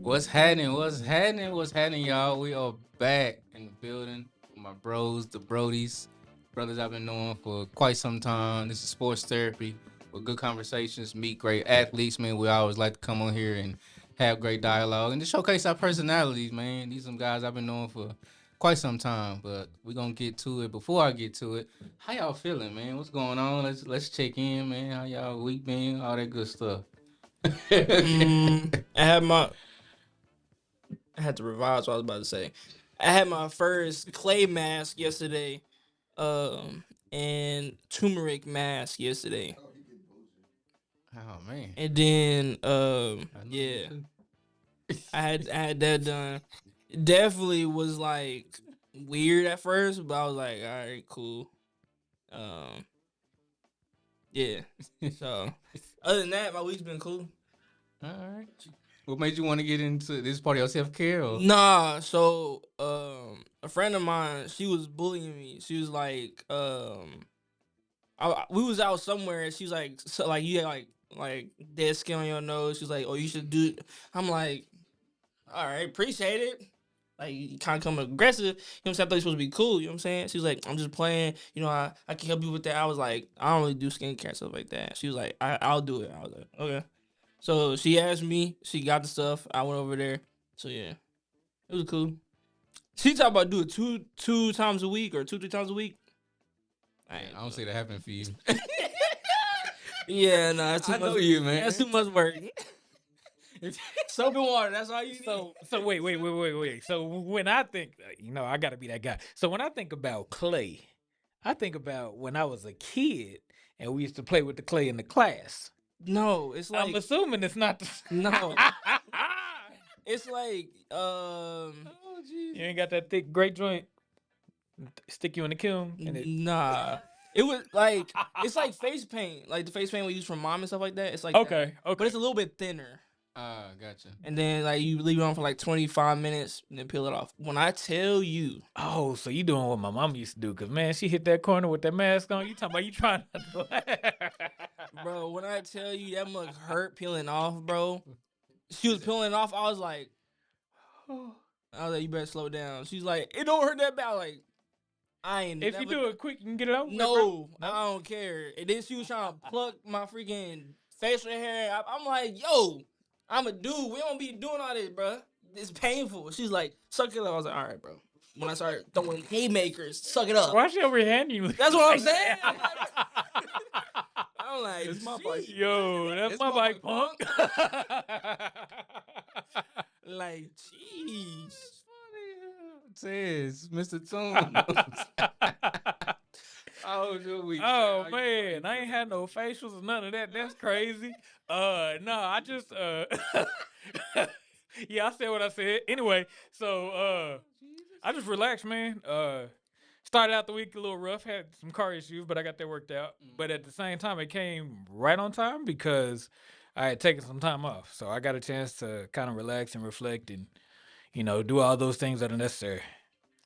What's happening? What's happening? What's happening, y'all? We are back in the building. With my bros, the Brodies, brothers I've been knowing for quite some time. This is sports therapy with good conversations, meet great athletes, man. We always like to come on here and have great dialogue and to showcase our personalities, man. These some guys I've been knowing for quite some time, but we're gonna get to it. Before I get to it, how y'all feeling, man? What's going on? Let's check in, man. How y'all week been? All that good stuff. I had my. I had to revise what I was about to say. I had my first clay mask yesterday, and turmeric mask yesterday, Oh man. and then I know you yeah, too. I had that done. It definitely was like weird at first, but I was like, all right, cool. Um, yeah. So other than that, my week's been cool. All right. What made you want to get into this part of your self care? Or Nah, so a friend of mine, she was bullying me. She was like, we was out somewhere and she was like, so like you had like dead skin on your nose. She's like, oh, you should do. I'm like, all right, appreciate it. Like you kind of come aggressive. You know what I'm saying? I thought you were supposed to be cool. You know what I'm saying? She was like, I'm just playing. You know, I can help you with that. I was like, I don't really do skincare stuff like that. She was like, I'll do it. I was like, okay. So she asked me. She got the stuff. I went over there. So yeah, it was cool. She talk about do it two times a week or 2-3 times a week. I don't see that happen for you. Yeah, no, that's too I much. know you, man. That's too much work. Soap and water. That's all you need. So wait. So when I think, I got to be that guy. So when I think about clay, I think about when I was a kid and we used to play with the clay in the class. No, it's like I'm assuming it's not the. no. It's like Oh, you ain't got that thick great joint. Stick you in the kiln and it. nah. It was like it's like face paint, like the face paint we use from mom and stuff like that. It's like Okay, that. But it's a little bit thinner. Gotcha. And then like you leave it on for like 25 minutes and then peel it off. When I tell you, Oh, so you doing what my mom used to do? Cause man, she hit that corner with that mask on. You talking about you trying not to. bro, when I tell you that mug hurt peeling off, bro. She was peeling off. I was like, you better slow down. She's like, it don't hurt that bad. Like, I ain't. If never you do it quick, you can get it over. No, I don't care. And then she was trying to pluck my freaking facial hair. I'm like, yo, I'm a dude. We don't be doing all this, bro. It's painful. She's like, suck it up. I was like, all right, bro. When I started throwing haymakers, suck it up. Why she over here handing you? That's what I'm saying. I'm like, It's my bike. Yo, that's It's my my bike, bike, punk. like, jeez. Says Mr. Tune. Oh, your week. Oh man, I ain't had no facials or none of that. That's crazy. No, I just yeah, I said what I said. Anyway, so I just relaxed, man. Started out the week a little rough, had some car issues, but I got that worked out. But at the same time, it came right on time because I had taken some time off. So I got a chance to kind of relax and reflect and, do all those things that are necessary.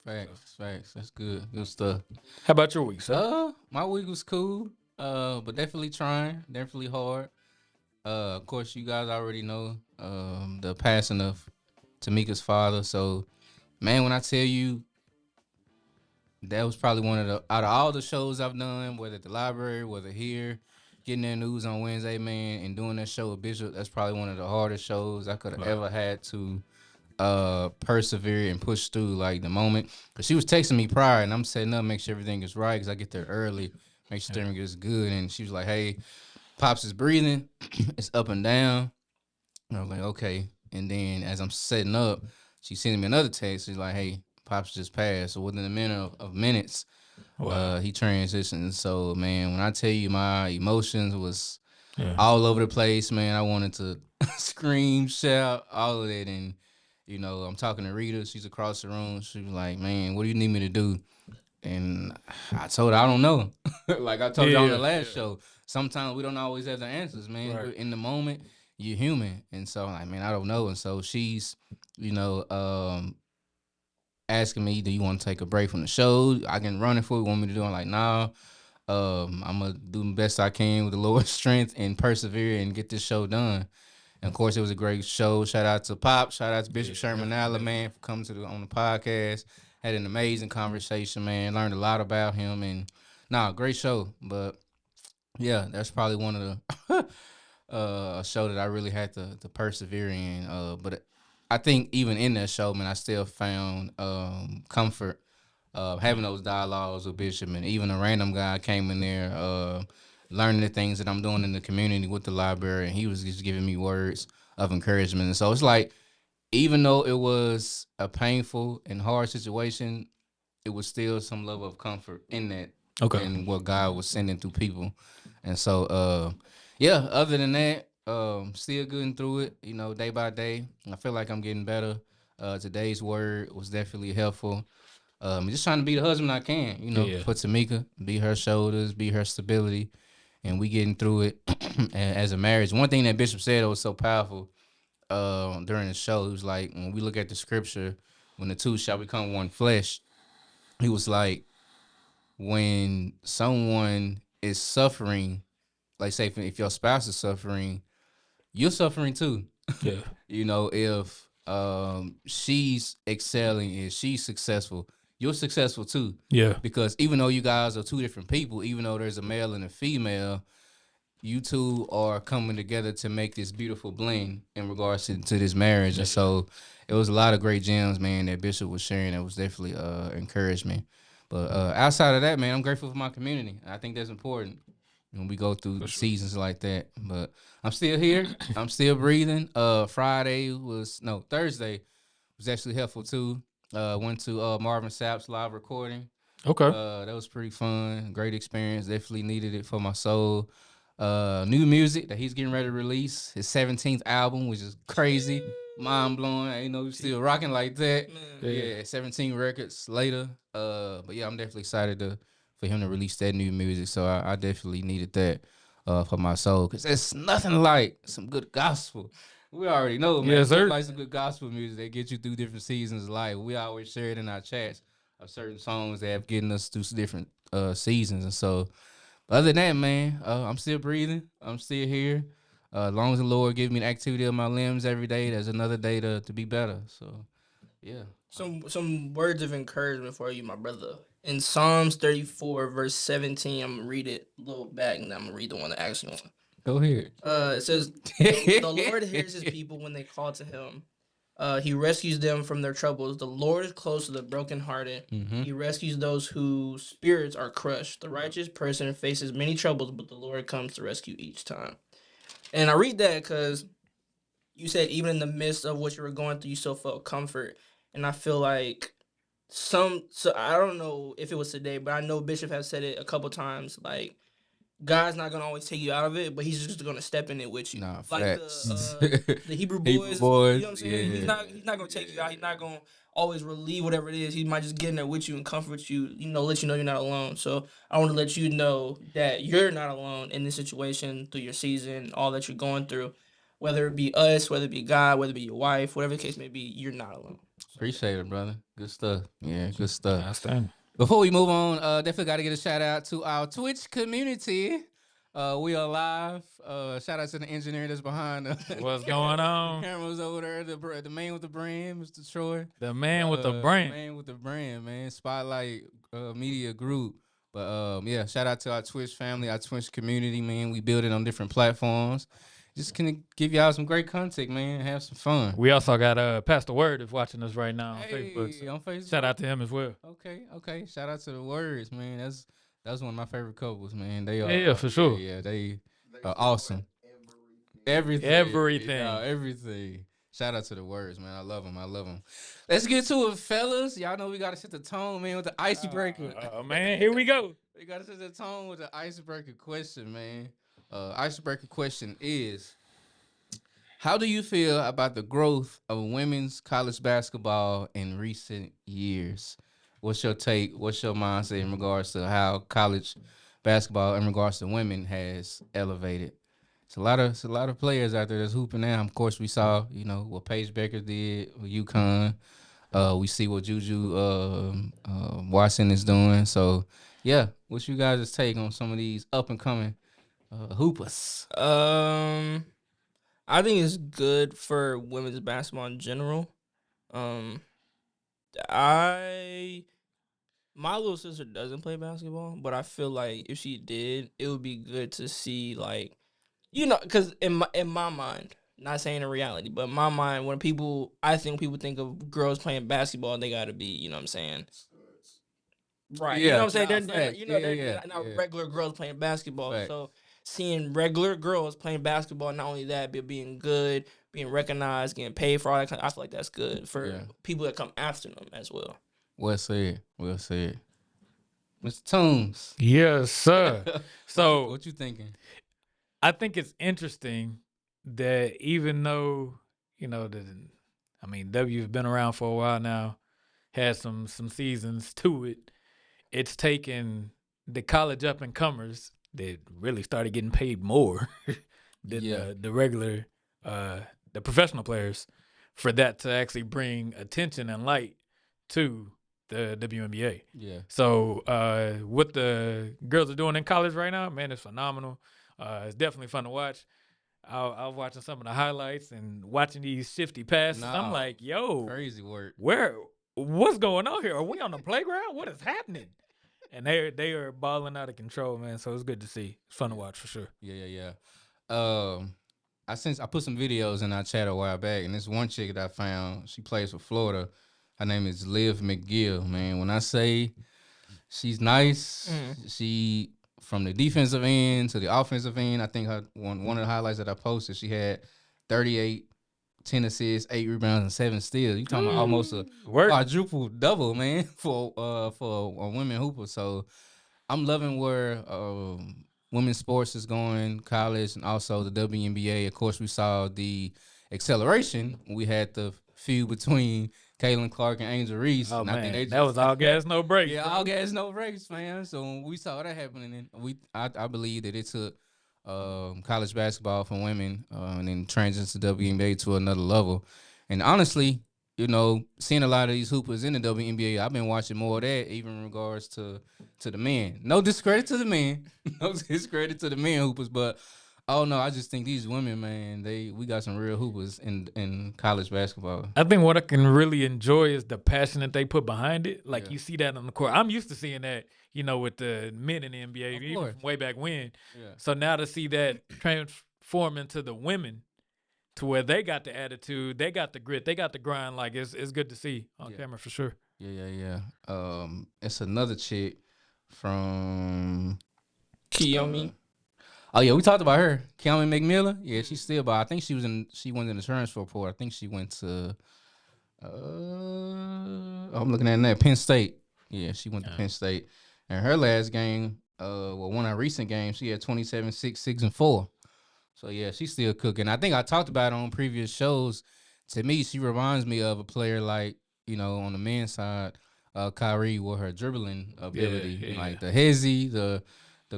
Facts. That's good. Good stuff. How about your week, sir? My week was cool. But definitely trying, definitely hard. Of course, you guys already know the passing of Tamika's father. So, man, when I tell you, that was probably one of the out of all the shows I've done, whether at the library, whether here, getting that news on Wednesday, man, and doing that show with Bishop. That's probably one of the hardest shows I could have ever had to persevere and push through. Like the moment, cause she was texting me prior, and I'm setting up, make sure everything is right, cause I get there early, make sure everything is good. And she was like, "Hey, Pops is breathing, it's up and down." And I was like, "Okay." And then as I'm setting up, she sent me another text. She's like, "Hey, Pops just passed." So within a minute of minutes, he transitioned. So man, when I tell you my emotions was all over the place, man. I wanted to scream, shout, all of that. And I'm talking to Rita. She's across the room. She was like, "Man, what do you need me to do?" And I told her, "I don't know." Like I told you on the last show, sometimes we don't always have the answers, man. Right. In the moment, you're human. And so I'm like, man, I don't know. And so she's, asking me, "Do you want to take a break from the show? I can run it for you. Want me to do it?" I'm like, "Nah. I'm gonna do the best I can with the Lord's strength and persevere and get this show done." And of course, it was a great show. Shout out to Pop. Shout out to Bishop Sherman Allen, man, for coming on the podcast. Had an amazing conversation, man. Learned a lot about him, and great show. But yeah, that's probably one of the a show that I really had to persevere in. But I think even in that show, man, I still found comfort having those dialogues with Bishop, and even a random guy came in there, learning the things that I'm doing in the community with the library, and he was just giving me words of encouragement. And so it's like, even though it was a painful and hard situation, it was still some level of comfort in that, and what God was sending through people. And so, yeah, other than that, still getting through it, day by day. I feel like I'm getting better. Today's word was definitely helpful. Just trying to be the husband I can, for Tamika, be her shoulders, be her stability, and we getting through it as a marriage. One thing that Bishop said that was so powerful during the show, he was like, when we look at the scripture, when the two shall become one flesh, he was like, when someone is suffering, like say if your spouse is suffering, you're suffering too. Yeah. If she's excelling and she's successful, you're successful too. Yeah. Because even though you guys are two different people, even though there's a male and a female, you two are coming together to make this beautiful blend in regards to this marriage. And so it was a lot of great gems, man, that Bishop was sharing. That was definitely encouragement. But outside of that, man, I'm grateful for my community. I think that's important when we go through seasons like that. But I'm still here. I'm still breathing. Thursday was actually helpful too. Went to Marvin Sapp's live recording. Okay. That was pretty fun. Great experience. Definitely needed it for my soul. New music that he's getting ready to release. His 17th album, which is crazy. Mind blowing. I he's still rocking like that. Yeah, 17 records later. But yeah, I'm definitely excited for him to release that new music. So I definitely needed that for my soul, because there's nothing like some good gospel. We already know, man. Yes, sir. Like some good gospel music that get you through different seasons of life. We always share it in our chats of certain songs that have getting us through different seasons. And so, other than that, man, I'm still breathing. I'm still here. As long as the Lord gives me the activity of my limbs every day, there's another day to be better. So, yeah. Some words of encouragement for you, my brother. In Psalms 34, verse 17, I'm going to read it a little back, and then I'm going to read the one that actually wants. Go ahead. It says, the Lord hears his people when they call to him. He rescues them from their troubles. The Lord is close to the brokenhearted. Mm-hmm. He rescues those whose spirits are crushed. The righteous person faces many troubles, but the Lord comes to rescue each time. And I read that because you said even in the midst of what you were going through, you still felt comfort. And I feel like so I don't know if it was today, but I know Bishop has said it a couple times, like, God's not gonna always take you out of it, but he's just gonna step in it with you. Nah, like facts. the Hebrew boys, Hebrew boys, you know what I'm saying? yeah. He's not gonna take you out. He's not gonna always relieve whatever it is. He might just get in there with you and comfort you, let you know you're not alone. So I want to let you know that you're not alone in this situation, through your season, all that you're going through. Whether it be us, whether it be God, whether it be your wife, whatever the case may be, you're not alone. Appreciate it, brother. Good stuff. Yeah, good stuff. Outstanding. Before we move on, definitely got to get a shout out to our Twitch community. We are live. Shout out to the engineer that's behind us. What's going on? The cameras over there. The man with the brand, Mr. Troy. The man with the brand. Man with the brand, man. Spotlight Media Group. But yeah, shout out to our Twitch family, our Twitch community, man. We build it on different platforms. Just gonna give y'all some great content, man. Have some fun. We also got Pastor Word is watching us right now on Hey, Facebook. So on Facebook. shout out to him as well. Okay. Shout out to the Words, man. That's one of my favorite couples, man. They are. Yeah, for sure. Yeah, they are awesome. Everything. Everything. Shout out to the Words, man. I love them. Let's get to it, fellas. Y'all know we gotta set the tone, man, with the icebreaker. Man, here we go. We gotta set the tone with the icebreaker question, man. Icebreaker question is: how do you feel about the growth of women's college basketball in recent years? What's your take? What's your mindset in regards to how college basketball, in regards to women, has elevated? It's a lot of players out there that's hooping now. Of course, we saw what Paige Becker did with UConn. We see what Juju Watson is doing. So yeah, what's you guys' take on some of these up and coming hoopers? I I think it's good for women's basketball in general. I My little sister doesn't play basketball, but I feel like if she did, it would be good to see, like, because in my mind, not saying in reality, but in my mind, I think people think of girls playing basketball, they gotta be, you know what I'm saying, right? You know Yeah, what I'm saying? nah, They're facts. Yeah, they're yeah, not yeah. regular girls playing basketball. Facts. So seeing regular girls playing basketball, not only that, but being good, being recognized, getting paid for all that, I feel like that's good for Yeah. people that come after them as well. Well said. Well said. Mr. Toombs. Yes, sir. So What you thinking? I think it's interesting that even though W's been around for a while now, had some seasons to it. It's taken the college up and comers that really started getting paid more than Yeah. the regular the professional players for that to actually bring attention and light to the WNBA. Yeah. So what the girls are doing in college right now, man, it's phenomenal. It's definitely fun to watch. I was watching some of the highlights and watching these shifty passes. I'm Nah. like, yo, Crazy work. what's going on here? Are we on the playground? What is happening? And they are balling out of control, man. So it's good to see. It's fun to watch for sure. Yeah. I put some videos in our chat a while back, and this one chick that I found, she plays for Florida. Her name is Liv McGill. Man, when I say she's nice, she from the defensive end to the offensive end. I think one of the highlights that I posted, she had 38, 10 assists, 8 rebounds, and 7 steals. You talking about almost a quadruple double, man, for a women hooper. So I'm loving where women's sports is going, college, and also the WNBA. Of course, we saw the acceleration. We had the feud between Caitlin Clark and Angel Reese. Oh, and man. I think That was all gas, no brakes. Yeah, bro. all gas, no brakes, man. So when we saw that happening, I believe that it took college basketball for women and then transitions to WNBA to another level. And honestly, seeing a lot of these hoopers in the WNBA, I've been watching more of that, even in regards to the men. No discredit to the men, no discredit to the men hoopers, but oh no, I just think these women, man, we got some real hoopers in college basketball. I think what I can really enjoy is the passion that they put behind it. Like Yeah. you see that on the court. I'm used to seeing that, with the men in the NBA, Of even course. from way back when. Yeah. So now to see that transform into the women, to where they got the attitude, they got the grit, they got the grind. Like it's good to see on camera for sure. Yeah. It's another chick from Kiyomi. Oh yeah, we talked about her, Kiyomi McMillan. Yeah, she's still, but I think she went in the transfer portal. I think she went to. I'm looking at that Penn State. Yeah, she went to Penn State, and her last game, one of her recent games, she had 27, 6, 6, and 4. So yeah, she's still cooking. I think I talked about it on previous shows. To me, she reminds me of a player like on the men's side, Kyrie, with her dribbling ability, like the hezzy, the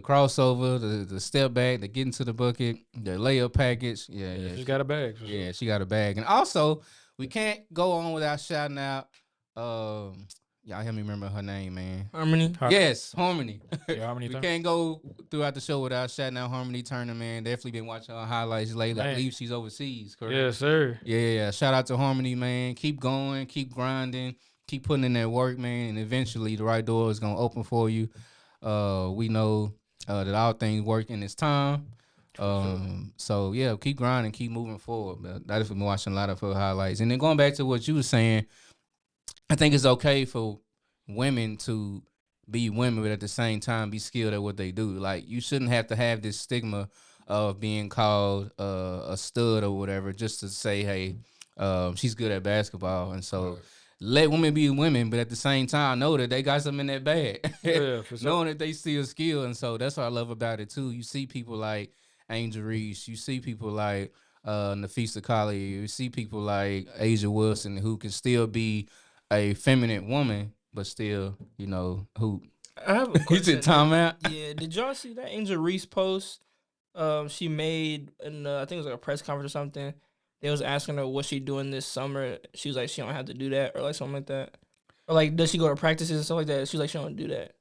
crossover, the step back, the getting to the bucket, the layup package. Yeah. She got a bag. For Yeah, sure. she got a bag. And also, we can't go on without shouting out. Y'all help me remember her name, man. Harmony. Yes, Harmony. Yeah, Harmony We Turner. can't go throughout the show without shouting out Harmony Turner, man. Definitely been watching her highlights lately. I Man. believe she's overseas, correct? Yes, sir. Yeah. Shout out to Harmony, man. Keep going, keep grinding, keep putting in that work, man. And eventually, the right door is gonna open for you. We know that all things work in its time. So yeah, keep grinding, keep moving forward. But I've been watching a lot of her highlights. And then going back to what you were saying, I think it's okay for women to be women, but at the same time be skilled at what they do. Like you shouldn't have to have this stigma of being called a stud or whatever just to say, hey, she's good at basketball. And so let women be women, but at the same time know that they got something in that bag. Yeah, for sure. Knowing that they still skilled. And so that's what I love about it too. You see people like Angel Reese, you see people like Nafisa Colley, you see people like Asia Wilson who can still be a feminine woman, but still, hoop. I have a You question. said timeout? Yeah, did y'all see that Angel Reese post? She made in I think it was like a press conference or something. They was asking her what she doing this summer. She was like, she don't have to do that, or like something like that. Or like, does she go to practices and stuff like that? She was like, she don't do that.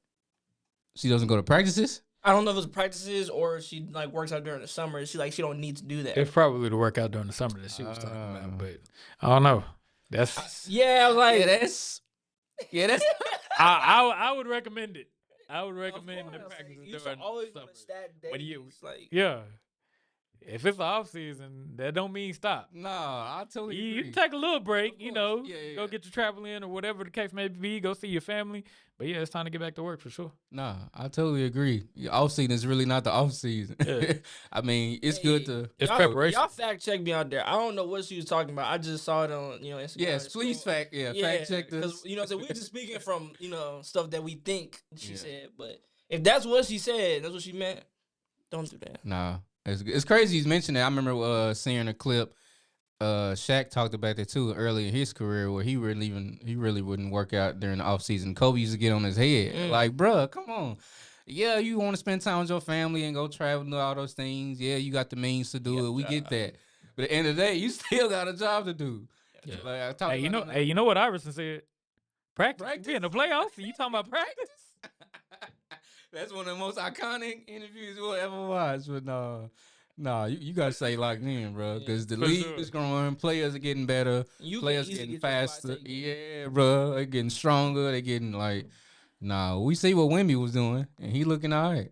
She doesn't go to practices? I don't know if it's practices or she like works out during the summer. She don't need to do that. It's probably the workout during the summer that she was talking about, but I don't know. That's Yeah, I was like, that's I would recommend it. I would of recommend the course, practice like, you should during always summer. want to stat When days. you- Like, Yeah. If it's the off season, that don't mean stop. Nah, I totally You agree. can take a little break, Of you course. know, Yeah. go get your travel in or whatever the case may be, go see your family. But yeah, it's time to get back to work for sure. Nah, I totally agree. Off season is really not the off season. Yeah. I mean, it's good to. It's y'all, preparation. Y'all fact check me out there. I don't know what she was talking about. I just saw it on Instagram. Yes, please fact check this. Because so we're just speaking from stuff that we think she Yeah. said. But if that's what she said, that's what she meant. Don't do that. Nah, it's crazy he's mentioned that. I remember seeing a clip. Shaq talked about that too early in his career, where he really wouldn't work out during the off season. Kobe used to get on his head, like, bruh, come on. Yeah, you want to spend time with your family and go travel and do all those things. Yeah, you got the means to do it. We get that. But at the end of the day, you still got a job to do. Yeah. Like I talked Hey, you about know, you know what Iverson said? Practice. Practice? Be in the playoffs. And you talking about practice? That's one of the most iconic interviews we'll ever watch. But no, you gotta say locked in, bro, because the For league sure. is growing, players are getting better, You can players easily getting get your spot faster. taken. Yeah, bro, they're getting stronger. They're getting like, nah. We see what Wemby was doing, and he looking all right.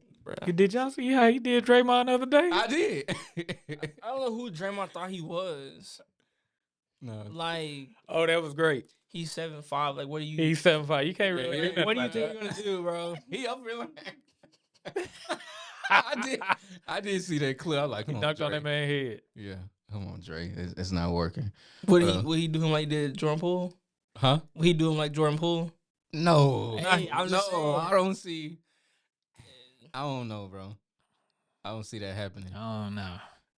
Did y'all see how he did Draymond the other day? I did. I don't know who Draymond thought he was. No. Like, Oh, that was great. he's 7'5". Like, what do you? He's 7'5". You can't really. Yeah, do What do you nothing think you're gonna do, bro? He up really. I did see that clip. I was like, He come on, dunked on Dre. that man's head. Yeah, come on, Dre. It's not working. Would he do him like did Jordan Poole? Huh? Would he do him like Jordan Poole? No, Hey, I'm just saying. I don't see. I don't know, bro. I don't see that happening. Oh no.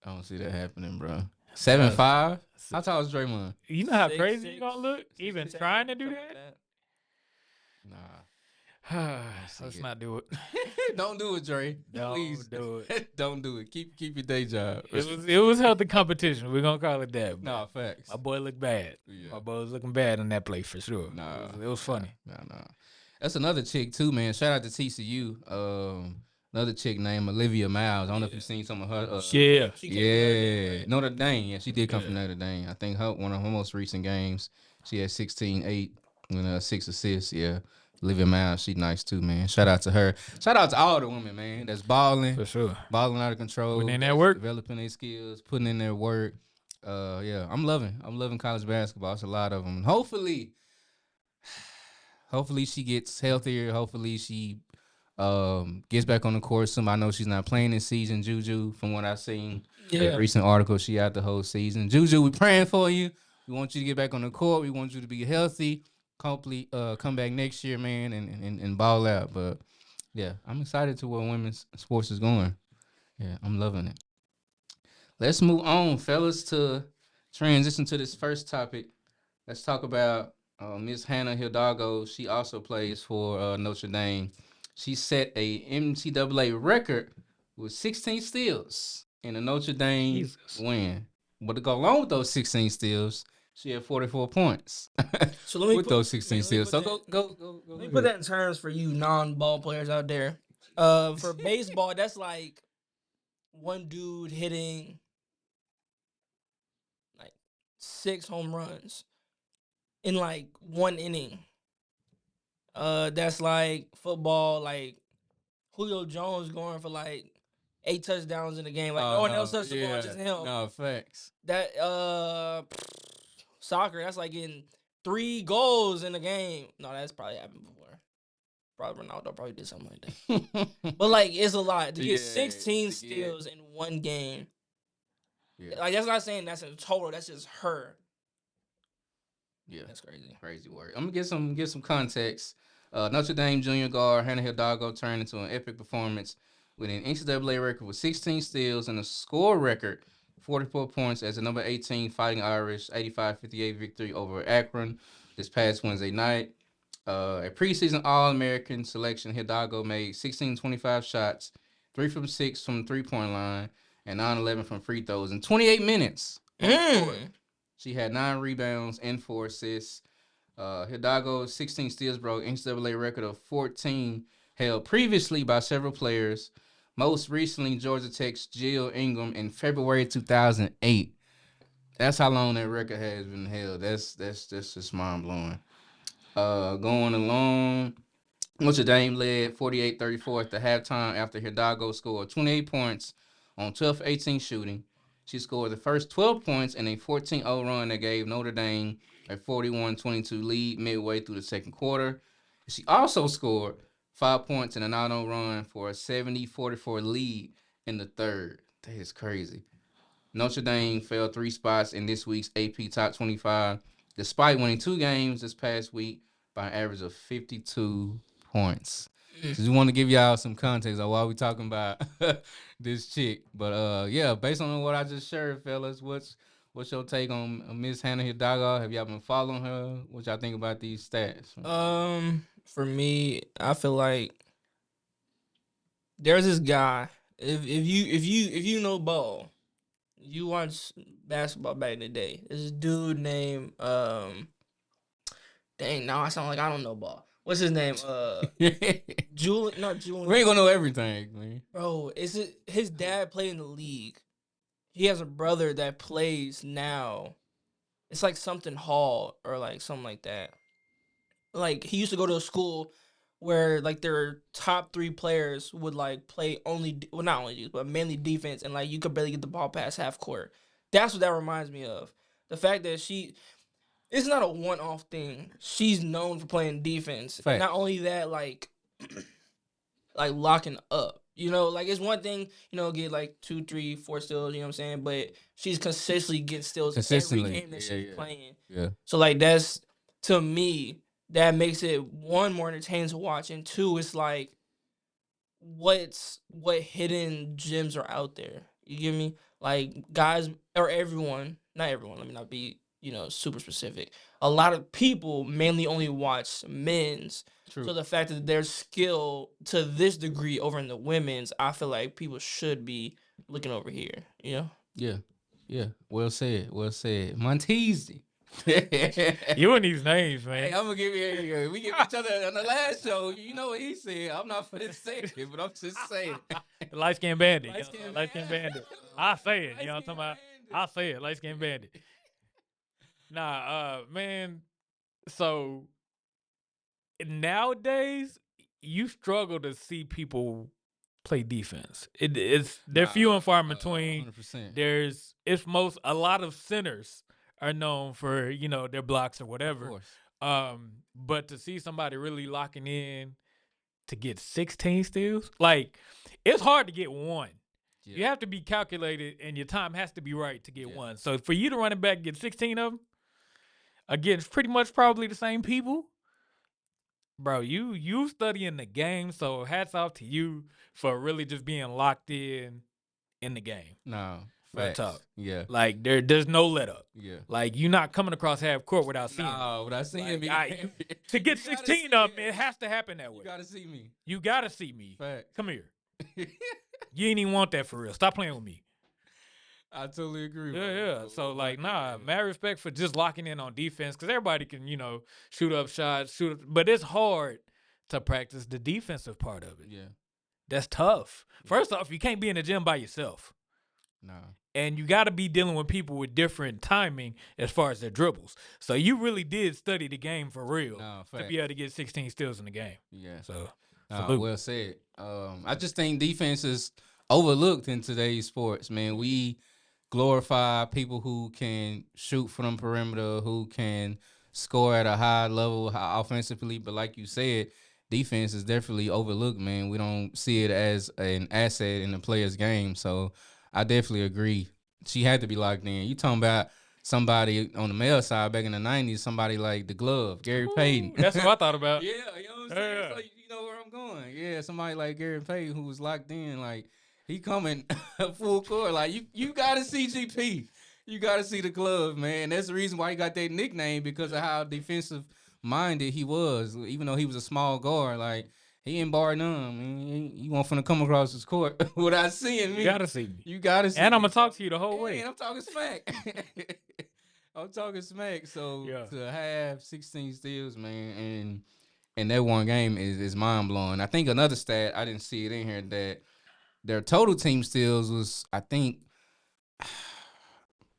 I don't see that happening, bro. 7'5". How tall is Draymond? You know how 6'6", crazy you gonna look? 6'7", Even trying to do something like that? Nah, Let's it. not do it. don't do it, Dre. Don't Please do it. don't do it. Keep your day job. It was healthy competition. We're gonna call it that. Nah, facts. My boy looked bad. Yeah. My boy was looking bad in that play for sure. Nah, it was funny. Nah. That's another chick too, man. Shout out to TCU. Another chick named Olivia Miles. I don't know if you've seen some of her. Yeah. She came from Notre Dame, right? Notre Dame. Yeah, she did come from Notre Dame. I think one of her most recent games, she had 16-8 and 6 assists. Yeah, Olivia Miles, she nice too, man. Shout out to her. Shout out to all the women, man. That's balling, For sure. balling out of control. Putting in that that's work. developing their skills, putting in their work. Yeah, I'm loving college basketball. It's a lot of them. Hopefully she gets healthier. Hopefully she gets back on the court soon. I know she's not playing this season, Juju, from what I've seen. Yeah. Recent article, she out the whole season. Juju, we praying for you. We want you to get back on the court. We want you to be healthy. Hopefully come back next year, man, and ball out. But yeah, I'm excited to where women's sports is going. Yeah, I'm loving it. Let's move on, fellas, to transition to this first topic. Let's talk about Miss Hannah Hidalgo. She also plays for Notre Dame. She set a NCAA record with 16 steals in a Notre Dame win. But to go along with those 16 steals, she had 44 points So let me with put, those 16 let me steals. So put go. Let me put that in terms for you non-ball players out there. For baseball, that's like one dude hitting like 6 home runs in like one inning. That's like football, like Julio Jones going for like 8 touchdowns in the game. Like no one else touched the ball, just him. No, facts. That soccer, that's like getting 3 goals in a game. No, that's probably happened before. Probably Ronaldo probably did something like that. But like it's a lot to get 16 steals in one game. Yeah. Like that's not saying that's in total. That's just her. Yeah, That's crazy. crazy word. I'm gonna give some context. Notre Dame junior guard Hannah Hidalgo turned into an epic performance with an NCAA record with 16 steals and a score record 44 points as the number 18 Fighting Irish 85-58 victory over Akron this past Wednesday night. A preseason All-American selection, Hidalgo made 16-25 shots, 3 from 6 from the 3-point line, and 9-11 from free throws in 28 minutes. She had 9 rebounds and 4 assists. Hidalgo's 16 steals broke NCAA record of 14 held previously by several players Most recently, Georgia Tech's Jill Ingram in February 2008. That's how long that record has been held. That's just mind blowing. Going along, Notre Dame led 48-34 at the halftime after Hidalgo scored 28 points on 12-18 shooting. She scored the first 12 points in a 14-0 run that gave Notre Dame a 41-22 lead midway through the second quarter. She also scored 5 points in a 9-0 run for a 70-44 lead in the third. That is crazy. Notre Dame fell 3 spots in this week's AP Top 25, despite winning 2 games this past week by an average of 52 points. Just want to give y'all some context on why we talking about this chick. But yeah, based on what I just shared, fellas, what's your take on Miss Hannah Hidalgo? Have y'all been following her? What y'all think about these stats? For me, I feel like there's this guy. If you know ball, you watch basketball back in the day. There's this dude named dang, now I sound like I don't know ball. What's his name? Julian, not Julian. We ain't gonna know everything, man. Bro, his dad played in the league. He has a brother that plays now. It's like something Hall or like something like that. Like he used to go to a school where like their top 3 players would like play well, not only but mainly defense, and like you could barely get the ball past half court. That's what that reminds me of. The fact that it's not a one-off thing. She's known for playing defense. Fact. Not only that, like locking up. Like it's one thing, get like 2, 3, 4 steals, you know what I'm saying? But she's consistently getting steals every game that she's playing. Yeah. So like that's, to me, that makes it, one, more entertaining to watch, and two, it's like what hidden gems are out there. You get me? Like guys or everyone, not everyone, let me not be, super specific. A lot of people mainly only watch men's. True. So the fact that there's skill to this degree over in the women's, I feel like people should be looking over here, Yeah. Yeah. Well said. Monteezy. You and these names, man. Hey, I'm gonna give you. We give each other on the last show. You know what he said. I'm not finna say it, but I'm just saying. Light skin bandit. Light skin bandit. I say it. You know what I'm talking about? I say it. Light skin bandit. Nah, man. So nowadays, you struggle to see people play defense. They're few and far in between. 100%. A lot of centers are known for their blocks or whatever. Of course. But to see somebody really locking in to get 16 steals, like it's hard to get one. Yeah. You have to be calculated, and your time has to be right to get one. So for you to run it back and get 16 of them against pretty much probably the same people, bro, you studying the game. So hats off to you for really just being locked in the game. No. Real talk. Yeah. Like there's no let up. Yeah. Like you're not coming across half court without seeing me. No, without seeing me. To get 16 of them, it has to happen that way. You gotta see me. You gotta see me. Fact. Come here. You ain't even want that for real. Stop playing with me. I totally agree. Yeah. So like, mad respect for just locking in on defense, because everybody can, shoot up shots, but it's hard to practice the defensive part of it. Yeah. That's tough. First off, you can't be in the gym by yourself. No. And you got to be dealing with people with different timing as far as their dribbles. So you really did study the game for real to be able to get 16 steals in the game. Yeah. So, well said. I just think defense is overlooked in today's sports, man. We glorify people who can shoot from the perimeter, who can score at a high level offensively. But like you said, defense is definitely overlooked, man. We don't see it as an asset in the player's game. So I definitely agree. She had to be locked in. You talking about somebody on the male side back in the 90s, somebody like the glove, Gary Payton. That's what I thought about. Yeah, you know what I'm saying? So you know where I'm going. Yeah, somebody like Gary Payton who was locked in, like he coming full court. Like you gotta see GP. You gotta see the glove, man. That's the reason why he got that nickname, because of how defensive minded he was. Even though he was a small guard, like he ain't bar none. Man. You want finna come across his court without seeing me. You gotta see me. You gotta see and me. I'm gonna talk to you the whole way. And I'm talking smack. I'm talking smack. So to have 16 steals, man, and that one game is mind blowing. I think another stat, I didn't see it in here, that their total team steals was, I think,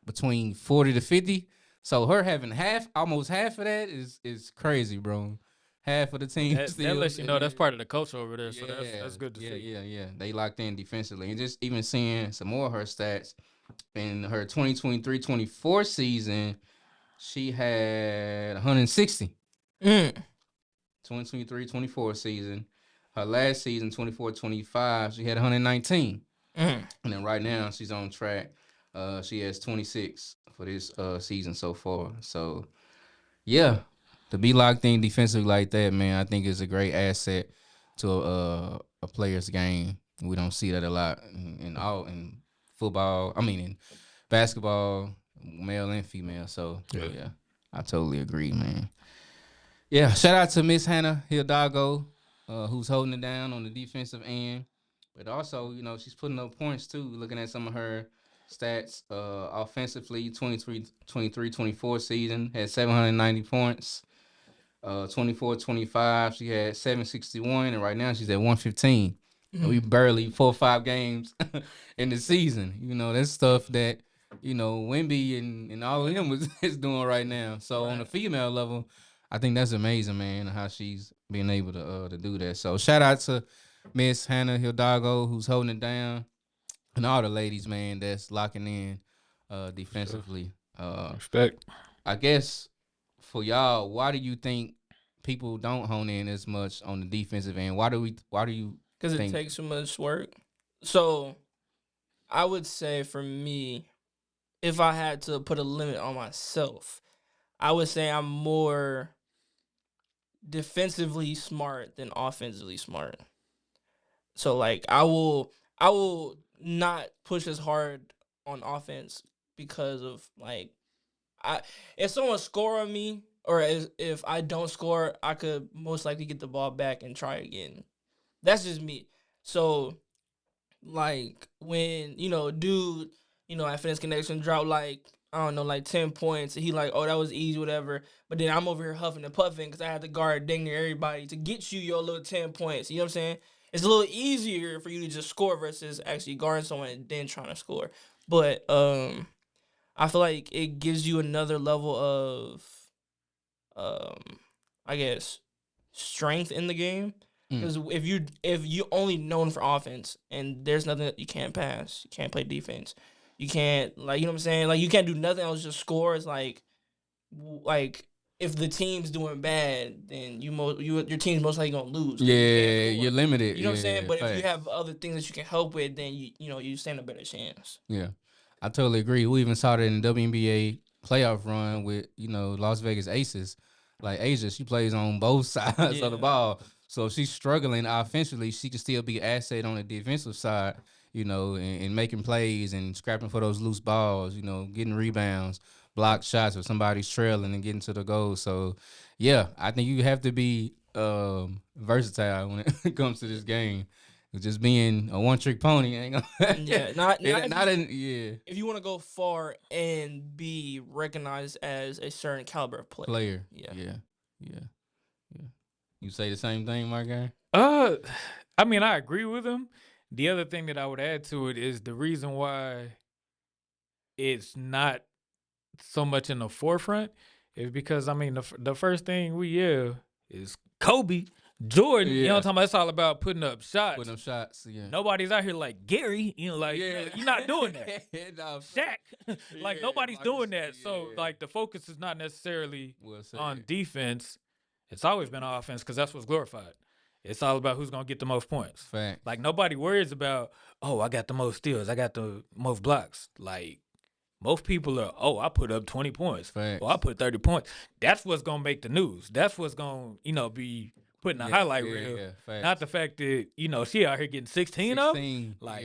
between 40 to 50. So her having almost half of that is crazy, bro. Half of the team That steals. lets you know that's part of the culture over there. So Yeah, that's good to see. yeah. They locked in defensively. And just even seeing some more of her stats in her 2023-24 season, she had 160. Mm. 2023-24 season. Her last season, 24-25, she had 119. Mm. And then right now, she's on track. She has 26 for this season so far. So, yeah, to be locked in defensively like that, man, I think is a great asset to a player's game. We don't see that a lot in football. I mean, in basketball, male and female. So, yeah, I totally agree, man. Yeah, shout out to Miss Hannah Hidalgo, who's holding it down on the defensive end. But also, she's putting up points too. Looking at some of her stats, offensively, 23-24 season, had 790 points. 24-25, she had 761, and right now she's at 115. And we barely 4 or 5 games in the season. That's stuff that, Wimby and all of them is doing right now. So on the female level, I think that's amazing, man, how she's being able to do that. So shout out to Miss Hannah Hidalgo, who's holding it down, and all the ladies, man, that's locking in defensively. Respect. I guess for y'all, why do you think people don't hone in as much on the defensive end? Why do you Because it think takes so much work. So I would say for me, if I had to put a limit on myself, I would say I'm more defensively smart than offensively smart. So like I will not push as hard on offense because of like if someone score on me or if I don't score, I could most likely get the ball back and try again. That's just me. So like when dude at Fitness Connection dropped like I don't know like 10 points and he like, oh, that was easy, whatever, but then I'm over here huffing and puffing because I had to guard dang near everybody to get you your little 10 points. You know what I'm saying? It's a little easier for you to just score versus actually guarding someone and then trying to score. But I feel like it gives you another level of I guess strength in the game. Because if you only known for offense and there's nothing that you can't pass, you can't play defense, you can't like you know what I'm saying, like you can't do nothing else, just score. It's like if the team's doing bad, then your team's most likely gonna lose. 'Cause you can't Yeah, score. you're limited. You know what I'm saying? But if you facts. have other things that you can help with, then you stand a better chance. Yeah, I totally agree. We even saw that in the WNBA playoff run with Las Vegas Aces. Like Asia, she plays on both sides of the ball. So if she's struggling offensively, she can still be an asset on the defensive side, and making plays and scrapping for those loose balls, getting rebounds, block shots if somebody's trailing and getting to the goal. So, yeah, I think you have to be versatile when it comes to this game. Just being a one-trick pony ain't gonna. Yeah, not yeah. If you want to go far and be recognized as a certain caliber of player. Yeah. You say the same thing, my guy? I mean, I agree with him. The other thing that I would add to it is the reason why it's not so much in the forefront is because I mean the first thing we hear is Kobe, Jordan. You know what I'm talking about? It's all about putting up shots. Putting up shots, yeah. Nobody's out here like Gary, like you're not doing that. No, Shaq, like nobody's doing that. So like the focus is not necessarily on defense. It's always been on offense because that's what's glorified. It's all about who's gonna get the most points. Fact. Like nobody worries about, oh, I got the most steals, I got the most blocks. Like most people are, oh, I put up 20 points. Facts. Or I put 30 points. That's what's gonna make the news. That's what's gonna, be putting a highlight reel. Yeah, not the fact that, she out here getting 16 of them. Like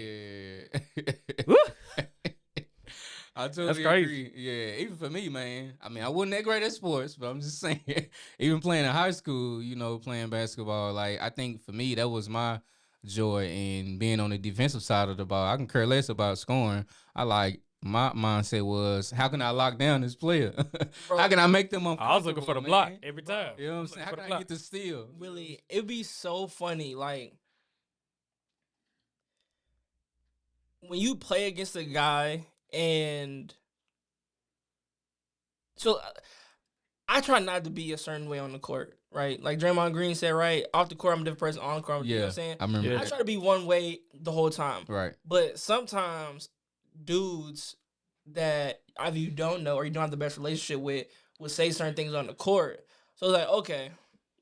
I totally agree. Yeah, even for me, man. I mean, I wasn't that great at sports, but I'm just saying, even playing in high school, playing basketball, like I think for me that was my joy in being on the defensive side of the ball. I can care less about scoring. My mindset was, how can I lock down this player? How can I make them uncomfortable? I was looking for the block every time. You know what I'm saying? How can I get the steal? Willie, it'd be so funny. Like, when you play against a guy and so I try not to be a certain way on the court, right? Like Draymond Green said, right? Off the court, I'm a different person. On the court, you know what I'm Yeah, saying? I remember Yeah. I that. try to be one way the whole time. Right. But sometimes dudes that either you don't know or you don't have the best relationship with will say certain things on the court. So it's like, okay,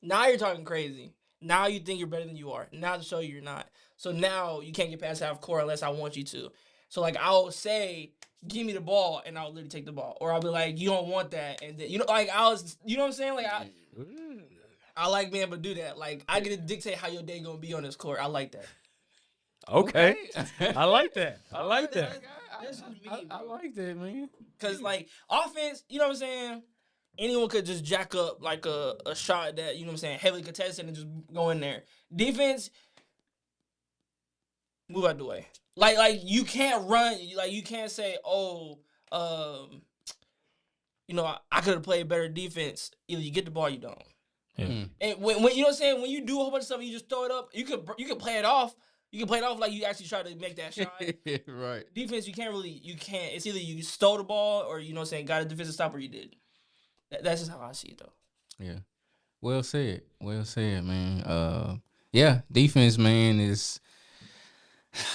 now you're talking crazy. Now you think you're better than you are. Now to show you you're not. So now you can't get past half court unless I want you to. So like I'll say, give me the ball, and I'll literally take the ball. Or I'll be like, you don't want that, and then like you know what I'm saying? Like I like being able to do that. Like I get to dictate how your day gonna be on this court. I like that. Okay. I like that. I like that. That's just me, I bro. like that, man. Cause like offense, you know what I'm saying? Anyone could just jack up like a shot that, you know what I'm saying, heavily contested and just go in there. Defense, move out the way. Like you can't run. Like you can't say, oh, I could have played better defense. Either you get the ball, or you don't. Yeah. And when you know what I'm saying, when you do a whole bunch of stuff, and you just throw it up. You could play it off. You can play it off like you actually try to make that shot. Right. Defense, you can't. It's either you stole the ball or you know what I'm saying, got a defensive stop or you did. That's just how I see it though. Yeah. Well said. Well said, man. Yeah, defense, man, is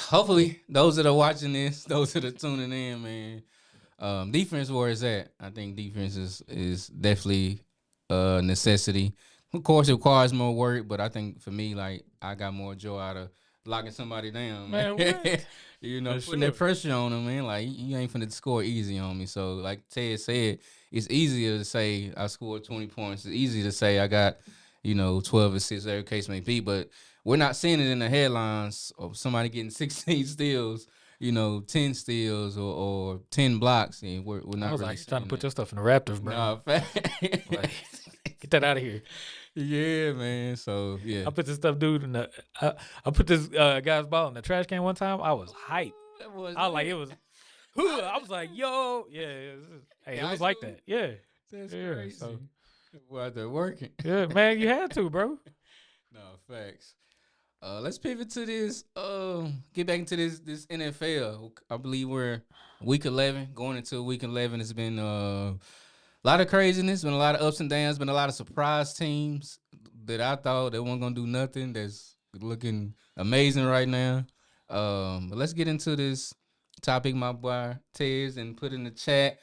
hopefully those that are watching this, those that are tuning in, man. Defense where it's at. I think defense is definitely a necessity. Of course, it requires more work, but I think for me, like I got more joy out of locking somebody down, man. Man, what? You know, For putting that sure. pressure on them, man. Like you ain't finna score easy on me. So, like Ted said, it's easier to say I scored 20 points. It's easy to say I got, 12 assists, whatever case may be. But we're not seeing it in the headlines of somebody getting 16 steals, 10 steals or 10 blocks. And we're I not was really like, you're trying to seeing put that. your stuff in the Raptors, bro. Nah, Like, get that out of here. yeah, man. So yeah, I put this stuff, dude, in the. I put this guy's ball in the trash can one time. I was hyped. that was I was like, it was. I was like, yo, yeah. Hey, it High was like school? that. Yeah, that's yeah. crazy. So Well, they're working. yeah, man, you had to, bro. No facts. Let's pivot to this. Get back into this NFL. I believe we're week 11, going into week 11. It's been a lot of craziness, been a lot of ups and downs, been a lot of surprise teams that I thought they weren't gonna do nothing. That's looking amazing right now. But let's get into this topic, my boy Tez, and put in the chat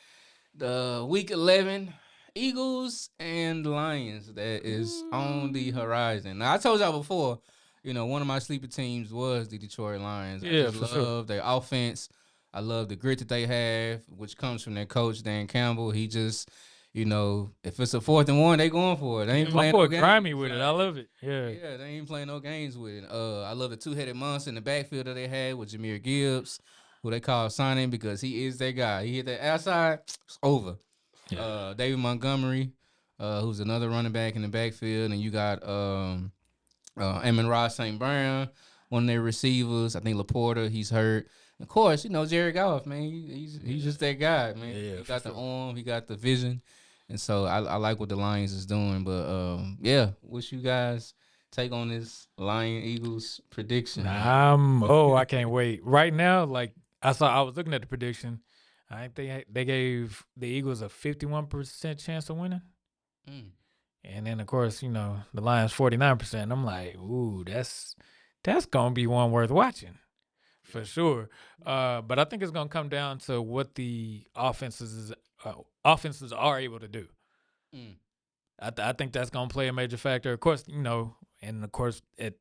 the week 11 Eagles and Lions that is on the horizon. Now I told y'all before, one of my sleeper teams was the Detroit Lions. I Yeah, just for sure. love their offense. I love the grit that they have, which comes from their coach Dan Campbell. He just, if it's a 4th and 1, they going for it. They ain't My playing boy no games. grimy with it. I love it. Yeah. Yeah, they ain't playing no games with it. I love the two-headed monster in the backfield that they had with Jameer Gibbs, who they call signing because he is their guy. He hit that outside, it's over. Yeah. David Montgomery, who's another running back in the backfield, and you got Amon-Ra St. Brown, one of their receivers. I think Laporta, he's hurt. Of course, Jared Goff, man. He's just that guy, man. Yeah, he for got the sure. arm, he got the vision, and so I like what the Lions is doing. But yeah, what's you guys take on this Lion Eagles prediction? I can't wait. Right now, like I was looking at the prediction. I think they gave the Eagles a 51% chance of winning. Mm. And then of course, the Lions 49%. I'm like, ooh, that's gonna be one worth watching. For sure. But I think it's gonna come down to what the offenses are able to do. Mm. I think that's gonna play a major factor. Of course, and of course at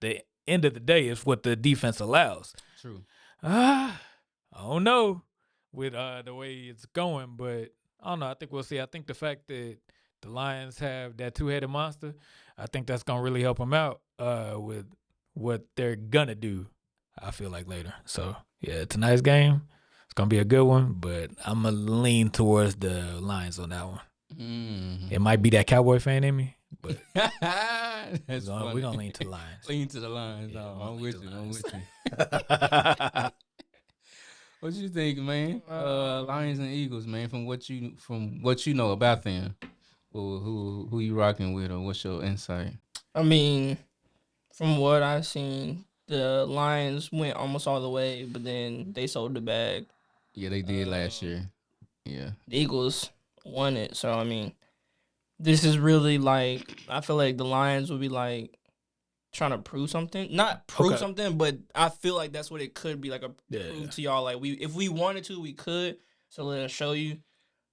the end of the day, it's what the defense allows. True. I don't know with the way it's going, but I don't know. I think we'll see. I think the fact that the Lions have that two-headed monster, I think that's gonna really help them out with what they're gonna do. I feel like later. So yeah, tonight's game, it's gonna be a good one, but I'm gonna lean towards the Lions on that one. Mm. It might be that Cowboy fan in me, but That's we're gonna lean to the Lions. Lean to the Lions. Yeah, No, I'm I'm lean with to you. the I'm Lions. with you. What you think, man? Lions and Eagles, man. From what you know about them, who you rocking with, or what's your insight? I mean, from what I've seen, the Lions went almost all the way, but then they sold the bag. Yeah, they did last year. Yeah. The Eagles won it. So I mean, this is really like I feel like the Lions will be like trying to prove something. Not prove Okay. something, but I feel like that's what it could be like a Yeah. prove to y'all. Like if we wanted to, we could. So let us show you.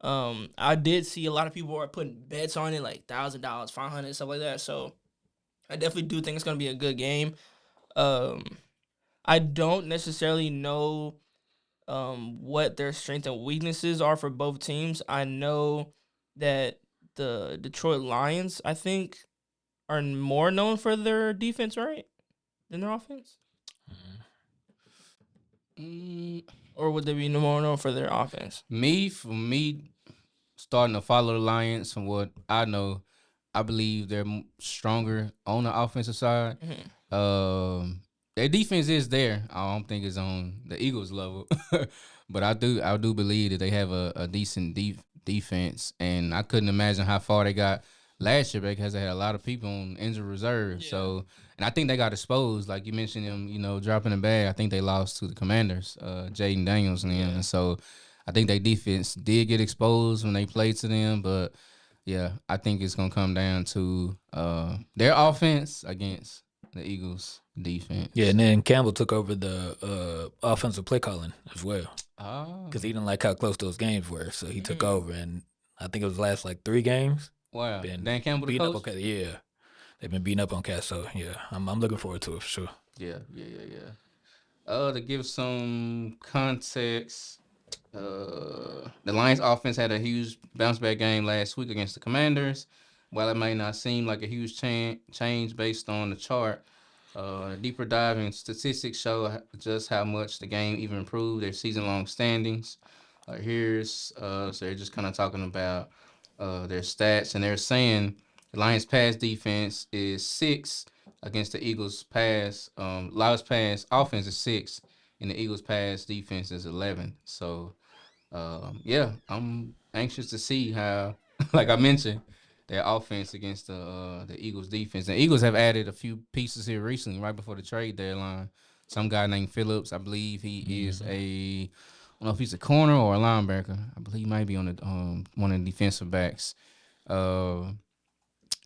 I did see a lot of people are putting bets on it, like $1,000, $500, stuff like that. So I definitely do think it's gonna be a good game. Um, I don't necessarily know what their strengths and weaknesses are for both teams. I know that the Detroit Lions, I think, are more known for their defense, right, than their offense, Mm, or would they be more known for their offense? for me, starting to follow the Lions, from what I know, I believe they're stronger on the offensive side. Mm-hmm. Their defense is there. I don't think it's on the Eagles level, but I do believe that they have a decent defense, and I couldn't imagine how far they got last year because they had a lot of people on injured reserve. Yeah. So, and I think they got exposed, like you mentioned them, dropping the bag. I think they lost to the Commanders, Jaden Daniels and them, and so I think their defense did get exposed when they played to them, but. Yeah, I think it's gonna come down to their offense against the Eagles' defense. Yeah, and then Campbell took over the offensive play calling as well Oh, because he didn't like how close those games were, so he took over, and I think it was the last like 3 games. wow. Been Dan Campbell, the beating up coach. on Cat. Yeah, they've been beating up on Cat. So yeah, I'm looking forward to it for sure. Yeah. To give some context, the Lions offense had a huge bounce back game last week against the Commanders. While it may not seem like a huge change based on the chart, deeper diving statistics show just how much the game even improved their season long standings. So they're just kind of talking about their stats, and they're saying the Lions pass defense is 6 against the Eagles pass. Lions pass offense is 6, and the Eagles pass defense is 11. So yeah, I'm anxious to see how, like I mentioned, their offense against the Eagles defense. The Eagles have added a few pieces here recently, right before the trade deadline. Some guy named Phillips, I believe he is I don't know if he's a corner or a linebacker. I believe he might be on the one of the defensive backs. Uh,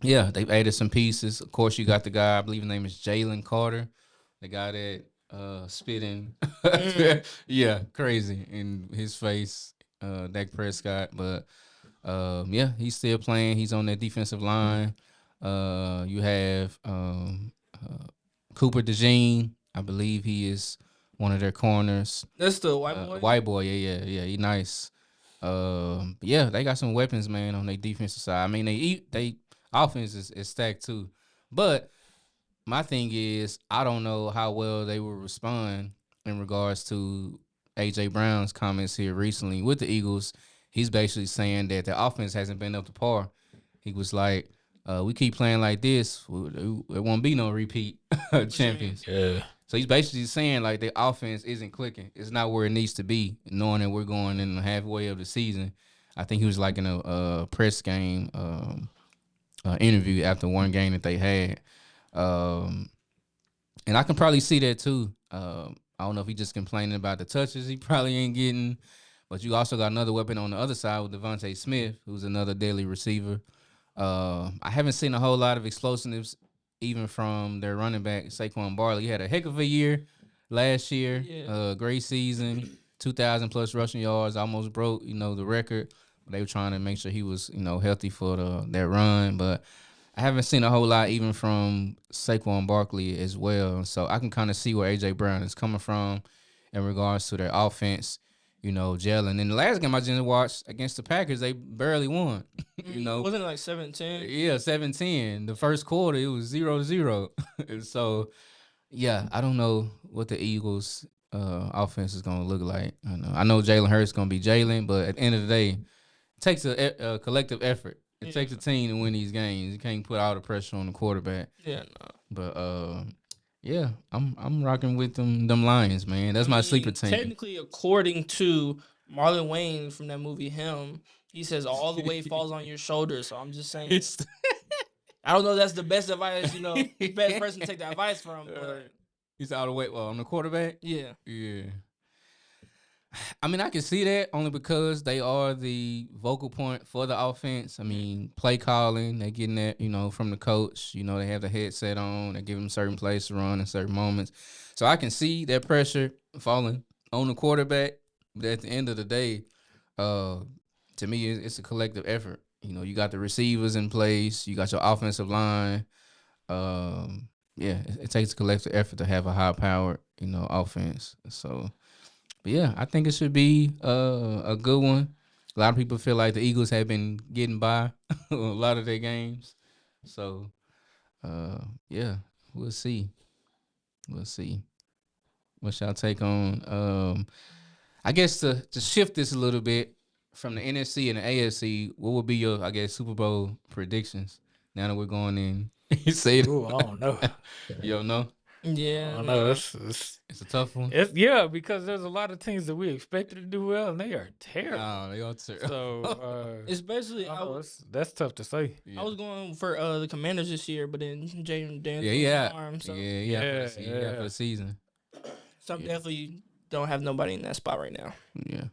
yeah, they've added some pieces. Of course, you got the guy, I believe his name is Jalen Carter, the guy that spitting, yeah, crazy in his face, Dak Prescott. But yeah, he's still playing. He's on that defensive line. You have Cooper DeJean. I believe he is one of their corners. That's the white boy. White boy, yeah. He nice. Yeah, they got some weapons, man, on their defensive side. I mean, they offense is stacked too. But my thing is, I don't know how well they will respond in regards to AJ Brown's comments here recently with the Eagles. He's basically saying that the offense hasn't been up to par. He was like, "We keep playing like this, there won't be no repeat champions." Yeah, So he's basically saying like the offense isn't clicking. It's not where it needs to be. Knowing that we're going in the halfway of the season, I think he was like in a press game interview after one game that they had, and I can probably see that too. I don't know if he's just complaining about the touches he probably ain't getting, but you also got another weapon on the other side with Devontae Smith, who's another deadly receiver. I haven't seen a whole lot of explosiveness even from their running back, Saquon Barkley. He had a heck of a year last year. Yeah. Great season, 2,000 plus rushing yards, almost broke, the record. They were trying to make sure he was, healthy for that run. But I haven't seen a whole lot even from Saquon Barkley as well. So I can kind of see where A.J. Brown is coming from in regards to their offense, gelling. In the last game I just watched against the Packers, they barely won, Wasn't it like 7-10? Yeah, 7-10. The first quarter, it was 0-0. So, yeah, I don't know what the Eagles' offense is going to look like. I know Jalen Hurts is going to be Jalen, but at the end of the day, it takes a collective effort. It takes a team to win these games. You can't put all the pressure on the quarterback. Yeah, no. But, yeah, I'm rocking with them Lions, man. That's my sleeper team. Technically, according to Marlon Wayne from that movie Him, he says all the weight falls on your shoulders. So I'm just saying. I don't know if that's the best advice, best person to take the advice from. But He's all the way on the quarterback. Yeah. Yeah. I mean, I can see that only because they are the vocal point for the offense. I mean, play calling, they getting that, from the coach. They have the headset on. They give them certain plays to run in certain moments. So I can see that pressure falling on the quarterback. But at the end of the day, to me, it's a collective effort. You got the receivers in place. You got your offensive line. It takes a collective effort to have a high-powered, offense. So... But yeah, I think it should be a good one. A lot of people feel like the Eagles have been getting by a lot of their games. So, we'll see. We'll see. What's y'all take on? I guess to shift this a little bit from the NFC and the AFC, what would be your, Super Bowl predictions now that we're going in? You say it. Ooh, I don't know. You don't know? Yeah. I don't know. It's a tough one. Because there's a lot of teams that we expected to do well, and they are terrible. No, they are terrible. So, especially that's tough to say. I was going for the Commanders this year, but then Jaden Daniels arm. So. For the season. So I definitely don't have nobody in that spot right now. Yeah.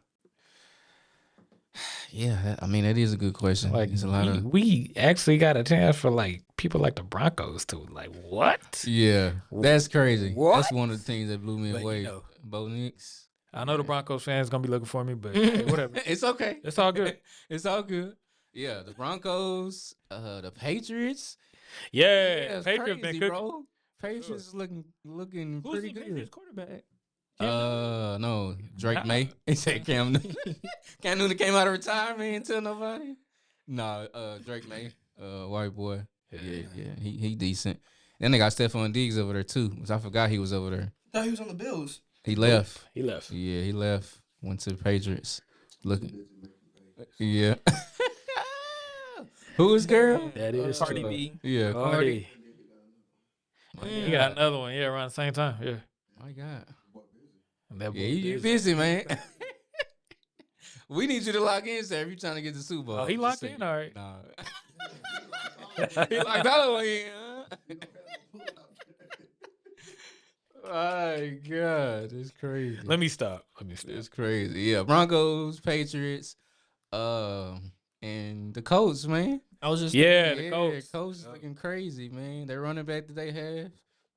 Yeah, I mean that is a good question. Like it's a lot of we actually got a chance for like people like the Broncos too. Like what? Yeah, that's crazy. What? That's one of the things that blew me away. Bo Nix. I know the Broncos fans gonna be looking for me, but hey, whatever. It's okay. It's all good. It's all good. Yeah, the Broncos, the Patriots. Yeah, it's Patriots crazy, been bro. Patriots looking Who's pretty the good. Patriots quarterback? No, Drake May. He said Cam Newton. Cam Newton came out of retirement until nobody. No, Drake May, white boy. Yeah, he decent. Then they got Stephon Diggs over there too, which I forgot he was over there. I thought he was on the Bills. He left. He left. Yeah, he left. Went to the Patriots. Looking. Yeah. Who is girl? That is Cardi true. B. Yeah, Cardi. He got another one. Yeah, around the same time. Yeah. My God. That Yeah, you busy, man. We need you to lock in, sir, if you're trying to get the Super Bowl. Oh, he locked in? All right. Nah. He locked all in, huh? My God, it's crazy. Let me stop. It's crazy. Yeah, Broncos, Patriots, and the Colts, man. I was just the Colts. Colts looking crazy, man. Their running back that they have,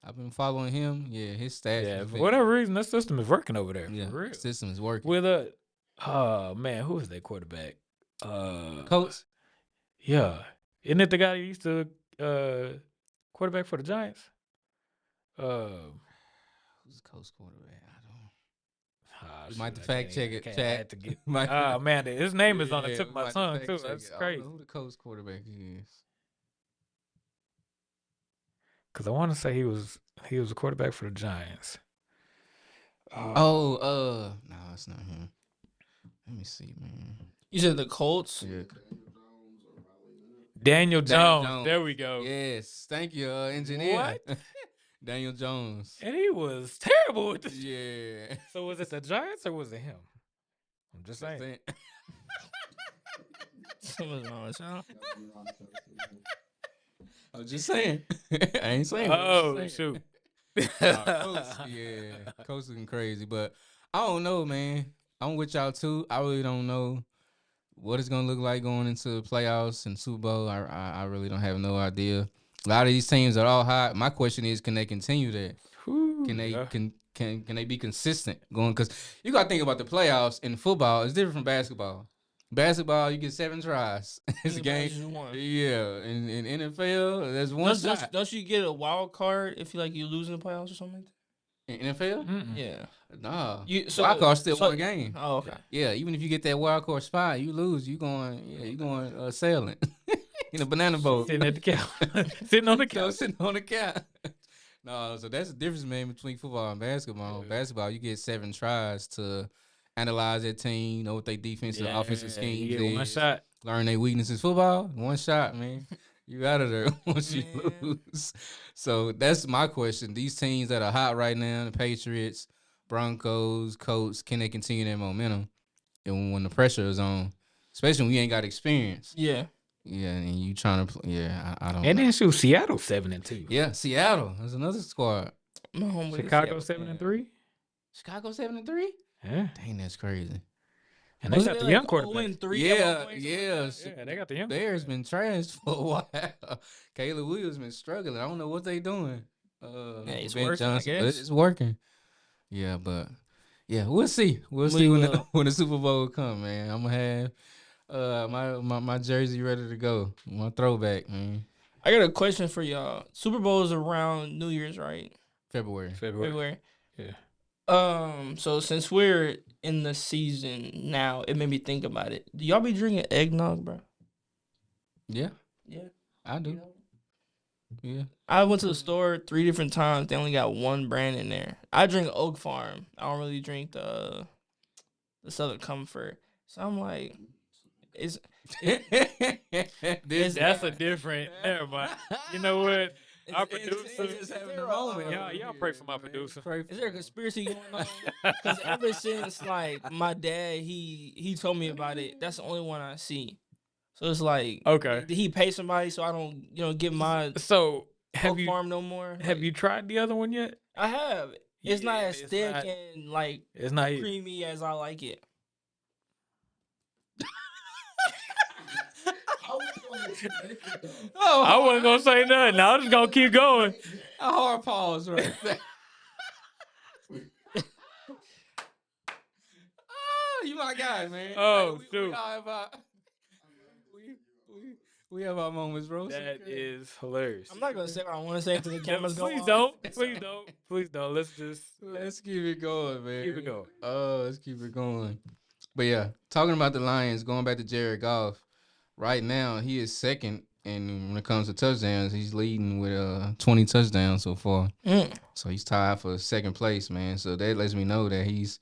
I've been following him. Yeah, his stats. Yeah, for whatever reason, that system is working over there. Yeah, For real. system is working. With oh man, who is their quarterback? Colts. Yeah, isn't it the guy who used to quarterback for the Giants? Who's the Colts quarterback? You might have to fact check it. Chat. Man, his name is on the tip of my tongue too. That's crazy. I don't know who the Colts quarterback is. Because I want to say he was a quarterback for the Giants. No, it's not him. Let me see, man. You said the Colts? Yeah. Daniel Jones. There we go. Yes, thank you, engineer. What? Daniel Jones. And he was terrible with this. Yeah. So was it the Giants or was it him? I'm just saying. Something's wrong with y'all. I was just saying. I ain't saying. Oh, shoot. Coach looking crazy, but I don't know, man. I'm with y'all too. I really don't know what it's gonna look like going into the playoffs and Super Bowl. I really don't have no idea. A lot of these teams are all hot. My question is, can they continue that? Can they can they be consistent going? Because you got to think about the playoffs in football. It's different from basketball. Basketball, you get 7 tries. It's a game. Yeah, in NFL, there's one shot. Don't you get a wild card if you lose in the playoffs or something like that? In NFL? Mm-mm. Yeah. Nah. Wild card still one game. Oh, okay. Yeah, even if you get that wild card spot, you lose. You going sailing in a banana boat. Sitting at the couch. Sitting on the couch. Sitting on the couch. No, so that's the difference, man, between football and basketball. Yeah. Basketball, you get 7 tries to analyze that team, know what their defensive and offensive schemes is. One shot. Learn their weaknesses. Football, one shot, man. You out of there once you lose. So that's my question. These teams that are hot right now, the Patriots, Broncos, Colts, can they continue their momentum? And when the pressure is on, especially when you ain't got experience. Yeah. Yeah, and you trying to play. Yeah, I don't And know. then shoot, Seattle 7-2. Yeah, Seattle. There's another squad. My homeboy Chicago said, 7-3. Chicago 7-3. Yeah, Dang, that's crazy. and they got the young quarterback. 0-3 at one point, Yeah. Yeah, they got the young. Bears been trash for a while. Caleb Williams been struggling. I don't know what they doing. Yeah, it's Ben working, I Johnson, but guess. it's working. Yeah, but yeah, we'll see. We'll We see when will. when the Super Bowl come, man. I'm gonna have my jersey ready to go. My throwback, man. I got a question for y'all. Super Bowl is around New Year's, right? February. February. Yeah. So since we're in the season now, it made me think about it. Do y'all be drinking eggnog, bro? Yeah, Yeah. I do. Yeah. I went to the store 3 different times. They only got one brand in there. I drink Oak Farm. I don't really drink the Southern Comfort. So I'm like, it's That's a different. Never mind. You know what? Our producer. It's having a moment. Y'all pray for my producer. is there a conspiracy going on? Because ever since like my dad, he told me about it. That's the only one I see. So it's like, Okay. did he pay somebody so I don't give my So have Oak you Farm no more? have Like, you tried the other one yet? I have. It's not Yeah, as it's thick not- and like It's not. creamy as I like it. I wasn't gonna say nothing. I was just gonna keep going. A hard pause right there. You my guy, man. Oh, Like, we shoot. all have our, we have our moments, bro. That is hilarious. I'm not gonna say what I want to say until the cameras go Please off. don't. Please don't. Please don't. Let's keep it going, man. Keep it going. Let's keep it going. But yeah, talking about the Lions, going back to Jared Goff. Right now, he is second, and when it comes to touchdowns, he's leading with 20 touchdowns so far. So he's tied for second place, man. So that lets me know that he's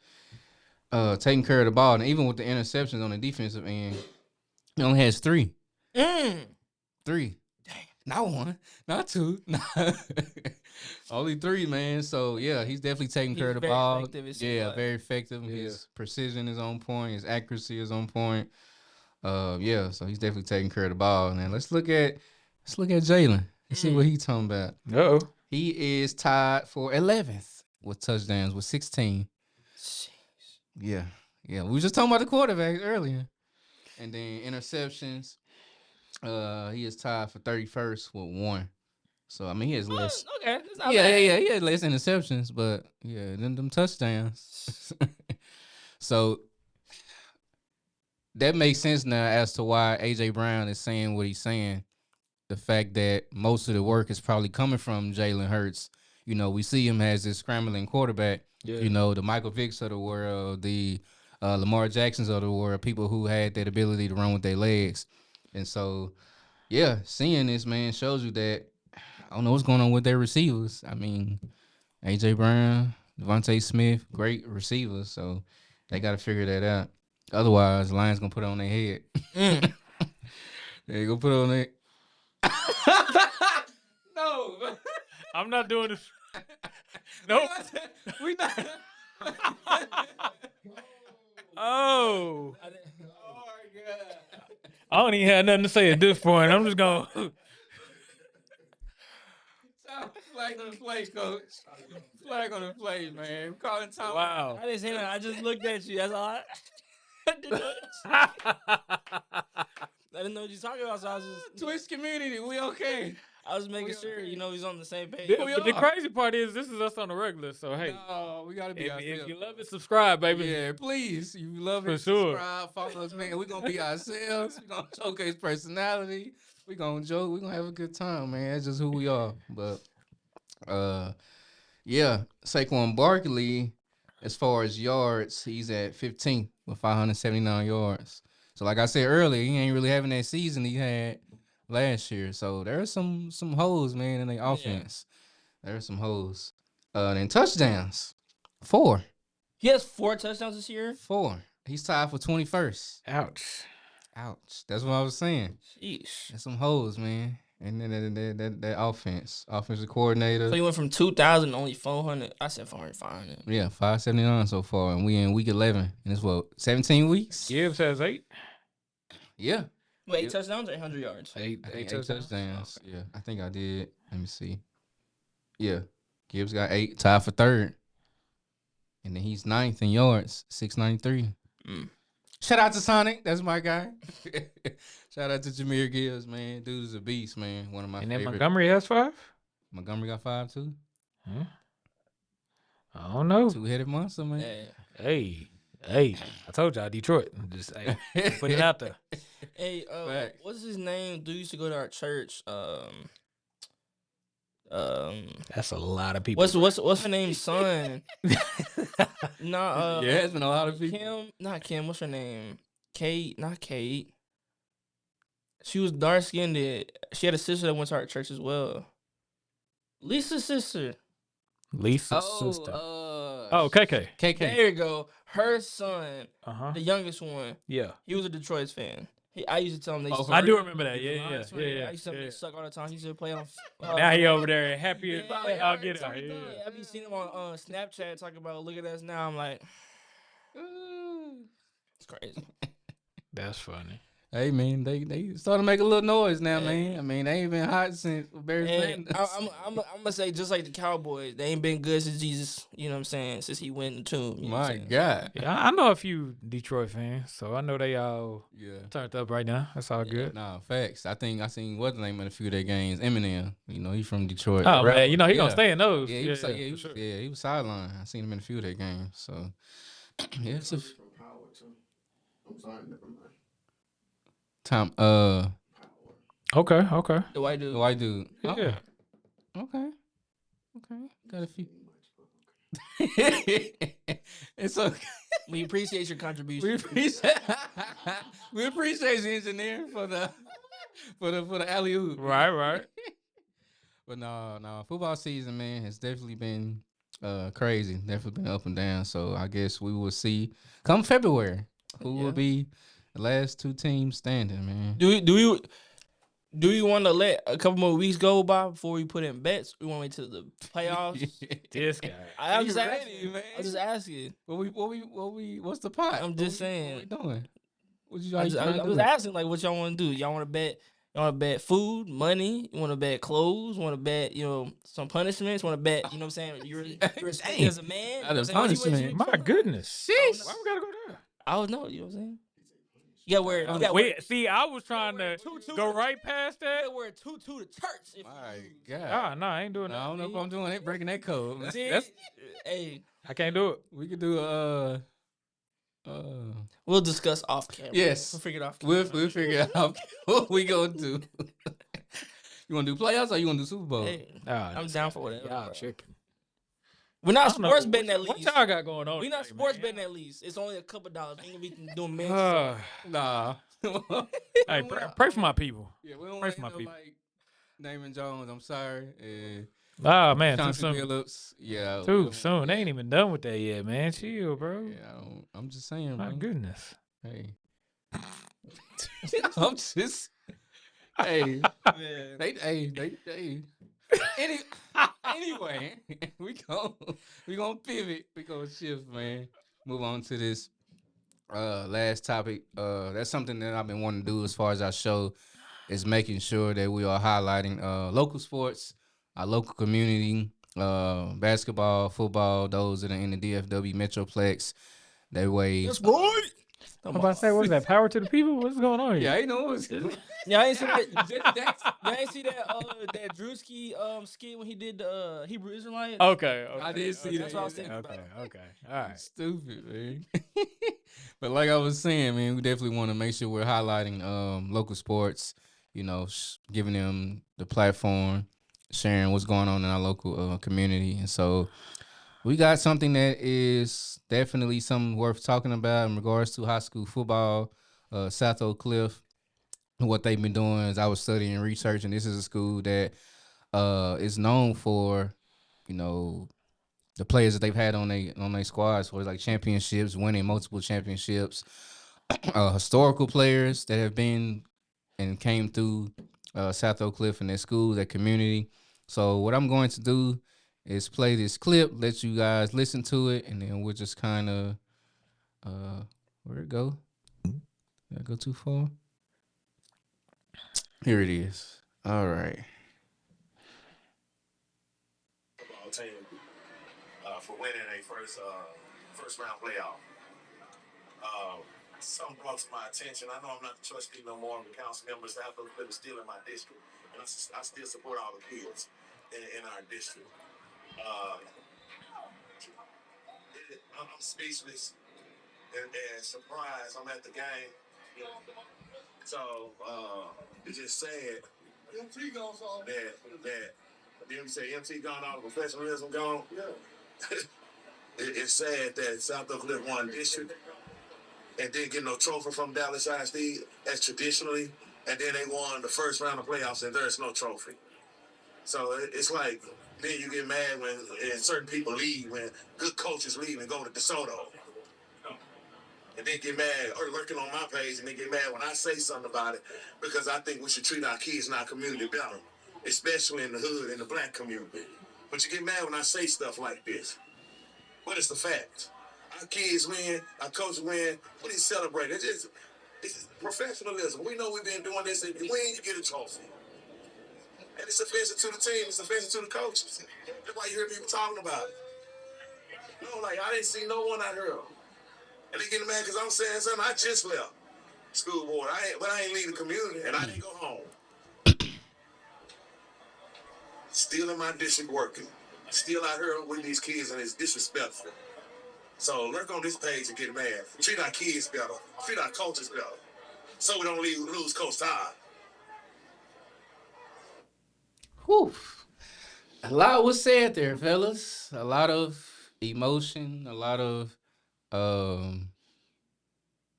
taking care of the ball, and even with the interceptions on the defensive end, he only has 3. 3. Dang. Not 1, not 2. Only 3, man. So yeah, he's definitely taking care of the very ball. effective, it seems Yeah, like. very effective. His precision is on point. His accuracy is on point. Yeah, so he's definitely taking care of the ball. And let's look at Jalen and see what he's talking about. Uh-oh. He is tied for 11th with touchdowns with 16. Jeez. Yeah. We were just talking about the quarterback earlier. And then interceptions. He is tied for 31st with 1. So I mean he has less. Okay, that's not Yeah. bad. He had less interceptions, but yeah, them touchdowns. So that makes sense now as to why AJ Brown is saying what he's saying. The fact that most of the work is probably coming from Jalen Hurts. You know, we see him as this scrambling quarterback. Yeah. You know, the Michael Vicks of the world, the Lamar Jacksons of the world, people who had that ability to run with their legs. And so, yeah, seeing this, man, shows you that I don't know what's going on with their receivers. I mean, AJ Brown, Devontae Smith, great receivers. So they got to figure that out. Otherwise, the Lions going to put it on their head. They going to put it on their No. I'm not doing this. Nope. We not. Oh. Oh, my God. I don't even have nothing to say at this point. I'm just going. Flag on the play, coach. Flag on the play, man. I'm calling time. Wow. I didn't say that. I just looked at you. That's all. I didn't know. I didn't know what you're talking about. So I was just, Twitch community, we okay. I was making sure he's on the same page. But the crazy part is this is us on the regular. So hey, No, we gotta be if you love it, subscribe, baby. Yeah, please. You love For it. sure. Subscribe, follow us, man. We're gonna be ourselves. We're gonna showcase personality. We're gonna joke. We're gonna have a good time, man. That's just who we are. But yeah, Saquon Barkley, as far as yards, he's at 15th with 579 yards. So like I said earlier, he ain't really having that season he had last year. So there's some holes, man, in the offense. There's some holes. Then touchdowns. 4. He has 4 touchdowns this year. 4. He's tied for 21st. Ouch. That's what I was saying. Sheesh. There's some holes, man. And then that offensive coordinator. So he went from 2,000 to only 400. I said 400, 500. Yeah, 579 so far, and we in week 11, and it's what 17 weeks. Gibbs has 8. Yeah, Wait, 8 touchdowns or 800 yards? Eight I think 8 touchdowns. Yeah, I think I did. Let me see. Yeah, Gibbs got 8, tied for third. And then he's 9th in yards, 693. Shout out to Sonic. That's my guy. Shout out to Jameer Gibbs, man. Dude's a beast, man. One of my And then favorite. Montgomery has 5? Montgomery got 5 too. Huh? I don't know. Two-headed monster, man. Hey, I told y'all Detroit. Just put it out there. Hey, Facts. what's his name? Dude used to go to our church. That's a lot of people. What's her name's son? Nah, Yeah, it's been a lot of people. Kim, not Kim. What's her name? Kate, not Kate. She was dark skinned. She had a sister that went to our church as well. Lisa's sister. Lisa's sister. Oh, KK. KK. There you go. Her son, Uh-huh. the youngest one. Yeah. He was a Detroit fan. I used to tell him they. Oh, I do remember that. Yeah. I used to tell him they suck all the time. He used to play on. Now he over there happy. Yeah, I'll get it. I Yeah. be seeing him on Snapchat talking about look at us now. I'm like, it's crazy. That's funny. Hey, man, they starting to make a little noise now, man. I mean, they ain't been hot since Barry And Sanders. I'm gonna say just like the Cowboys, they ain't been good since Jesus. You know what I'm saying? Since he went in the tomb. You know what I'm My saying? God. Yeah, I know a few Detroit fans, so I know they all Yeah. turned up right now. That's all good. Nah, facts. I seen what's the name of a few of their games. Eminem. You know, he's from Detroit. Oh Rapper. man, you know he Yeah. gonna stay in those. Yeah, he was, for sure. he was sidelined. I seen him in a few of their games. So, yeah, it's a From Power too. I'm sorry, never mind. time. Okay. The white dude. The white dude. Oh, Yeah. okay. Got a few. It's okay. We appreciate your contribution. We appreciate the engineer for the alley oop. Right. But no, football season, man, has definitely been crazy. Definitely been up and down. So I guess we will see come February who will be the last 2 teams standing, man. Do we want to let a couple more weeks go by before we put in bets? We want to wait till the playoffs. This guy. I'm just You asking, ready, man? I'm just asking. What's the pot? I'm just saying. What we doing? What you I'm trying to just do? asking, like, what y'all want to do? Y'all want to bet? You want to bet food, money? You want to bet clothes? Want to bet, some punishments? Want to bet, you know what I'm saying? You're respected as a man. Not a You know what I'm saying? punishment. My goodness. Sheesh. Why we gotta go there? I don't know. You know what I'm saying? You gotta wear. You gotta Wait, see, I was trying to go right past You that. gotta wear a tutu to church. If My you, God. No, I ain't doing No, I that. don't know if I'm doing it, breaking that code. man. see, That's- hey, I can't do it. We could do we'll discuss off camera. yes. We'll figure it off. We'll figure out what we gonna do. You wanna do playoffs or you wanna do Super Bowl? Hey, Nah, I'm down for whatever. y'all bro. tripping. We're I not don't know. sports betting at What least. y'all got going on? We're not today, sports man? betting at least. It's only a couple dollars. Ain't we can do minutes. Nah. Hey, pray for my people. Yeah, we don't Pray want for my to people. like Damon Jones. I'm sorry. Oh man, too Chauncey soon. Billups. Yeah. we Too don't- soon. They ain't even done with that yet, man. Chill, bro. Yeah, I'm just saying, My bro. goodness. Hey. I'm just. Hey. Man. They. Anyway, we gonna pivot. We gonna shift, man. Move on to this last topic. That's something that I've been wanting to do as far as our show is making sure that we are highlighting local sports, our local community, basketball, football, those that are in the DFW Metroplex. That way, That's right. I'm about to say, what is that? Power to the people? What's going on here? yeah, I know what's Yeah, I ain't see that. That's- Y'all ain't see that that Drewski skit when he did the Hebrew Israelite. Okay. I did see That's that. what I was thinking Okay. about. Okay. All right. Stupid, man. But like I was saying, man, we definitely want to make sure we're highlighting local sports, giving them the platform, sharing what's going on in our local community. And so we got something that is definitely something worth talking about in regards to high school football. South Oak Cliff, what they've been doing is I was studying and researching. This is a school that is known for, the players that they've had on their squads for like championships, winning multiple championships, historical players that have been and came through South Oak Cliff and their school, their community. So what I'm going to do is play this clip, let you guys listen to it, and then we'll just kind of where'd it go? Did I go too far? Here it is. All right. Football team for winning a first round playoff. Something brought to my attention. I know I'm not the trustee no more. I'm the council member. South Oak Cliff is still in my district, and I still support all the kids in our district. I'm speechless and surprised. I'm at the game, so it's just sad that you say MT gone, all the professionalism gone. It's sad that South Oak Cliff won district and didn't get no trophy from Dallas ISD as traditionally, and then they won the first round of playoffs and there's no trophy. So it's like then you get mad when certain people leave, when good coaches leave and go to DeSoto. And then get mad or lurking on my page and then get mad when I say something about it, because I think we should treat our kids in our community better, especially in the hood, in the black community. But you get mad when I say stuff like this. But it's the fact. Our kids win, our coaches win, we need to celebrate. It's professionalism. We know we've been doing this. If you win, you get a trophy. And it's offensive to the team. It's offensive to the coaches. That's why you hear people talking about it. No, like, I didn't see no one out here. And they getting mad because I'm saying something. I just left school board. But I ain't leave the community, and I didn't go home. Still in my district working. Still out here with these kids, and it's disrespectful. So lurk on this page and get mad. Treat our kids better. Treat our coaches better. So we don't lose Coach Todd. Whew. A lot was said there, fellas. A lot of emotion, a lot of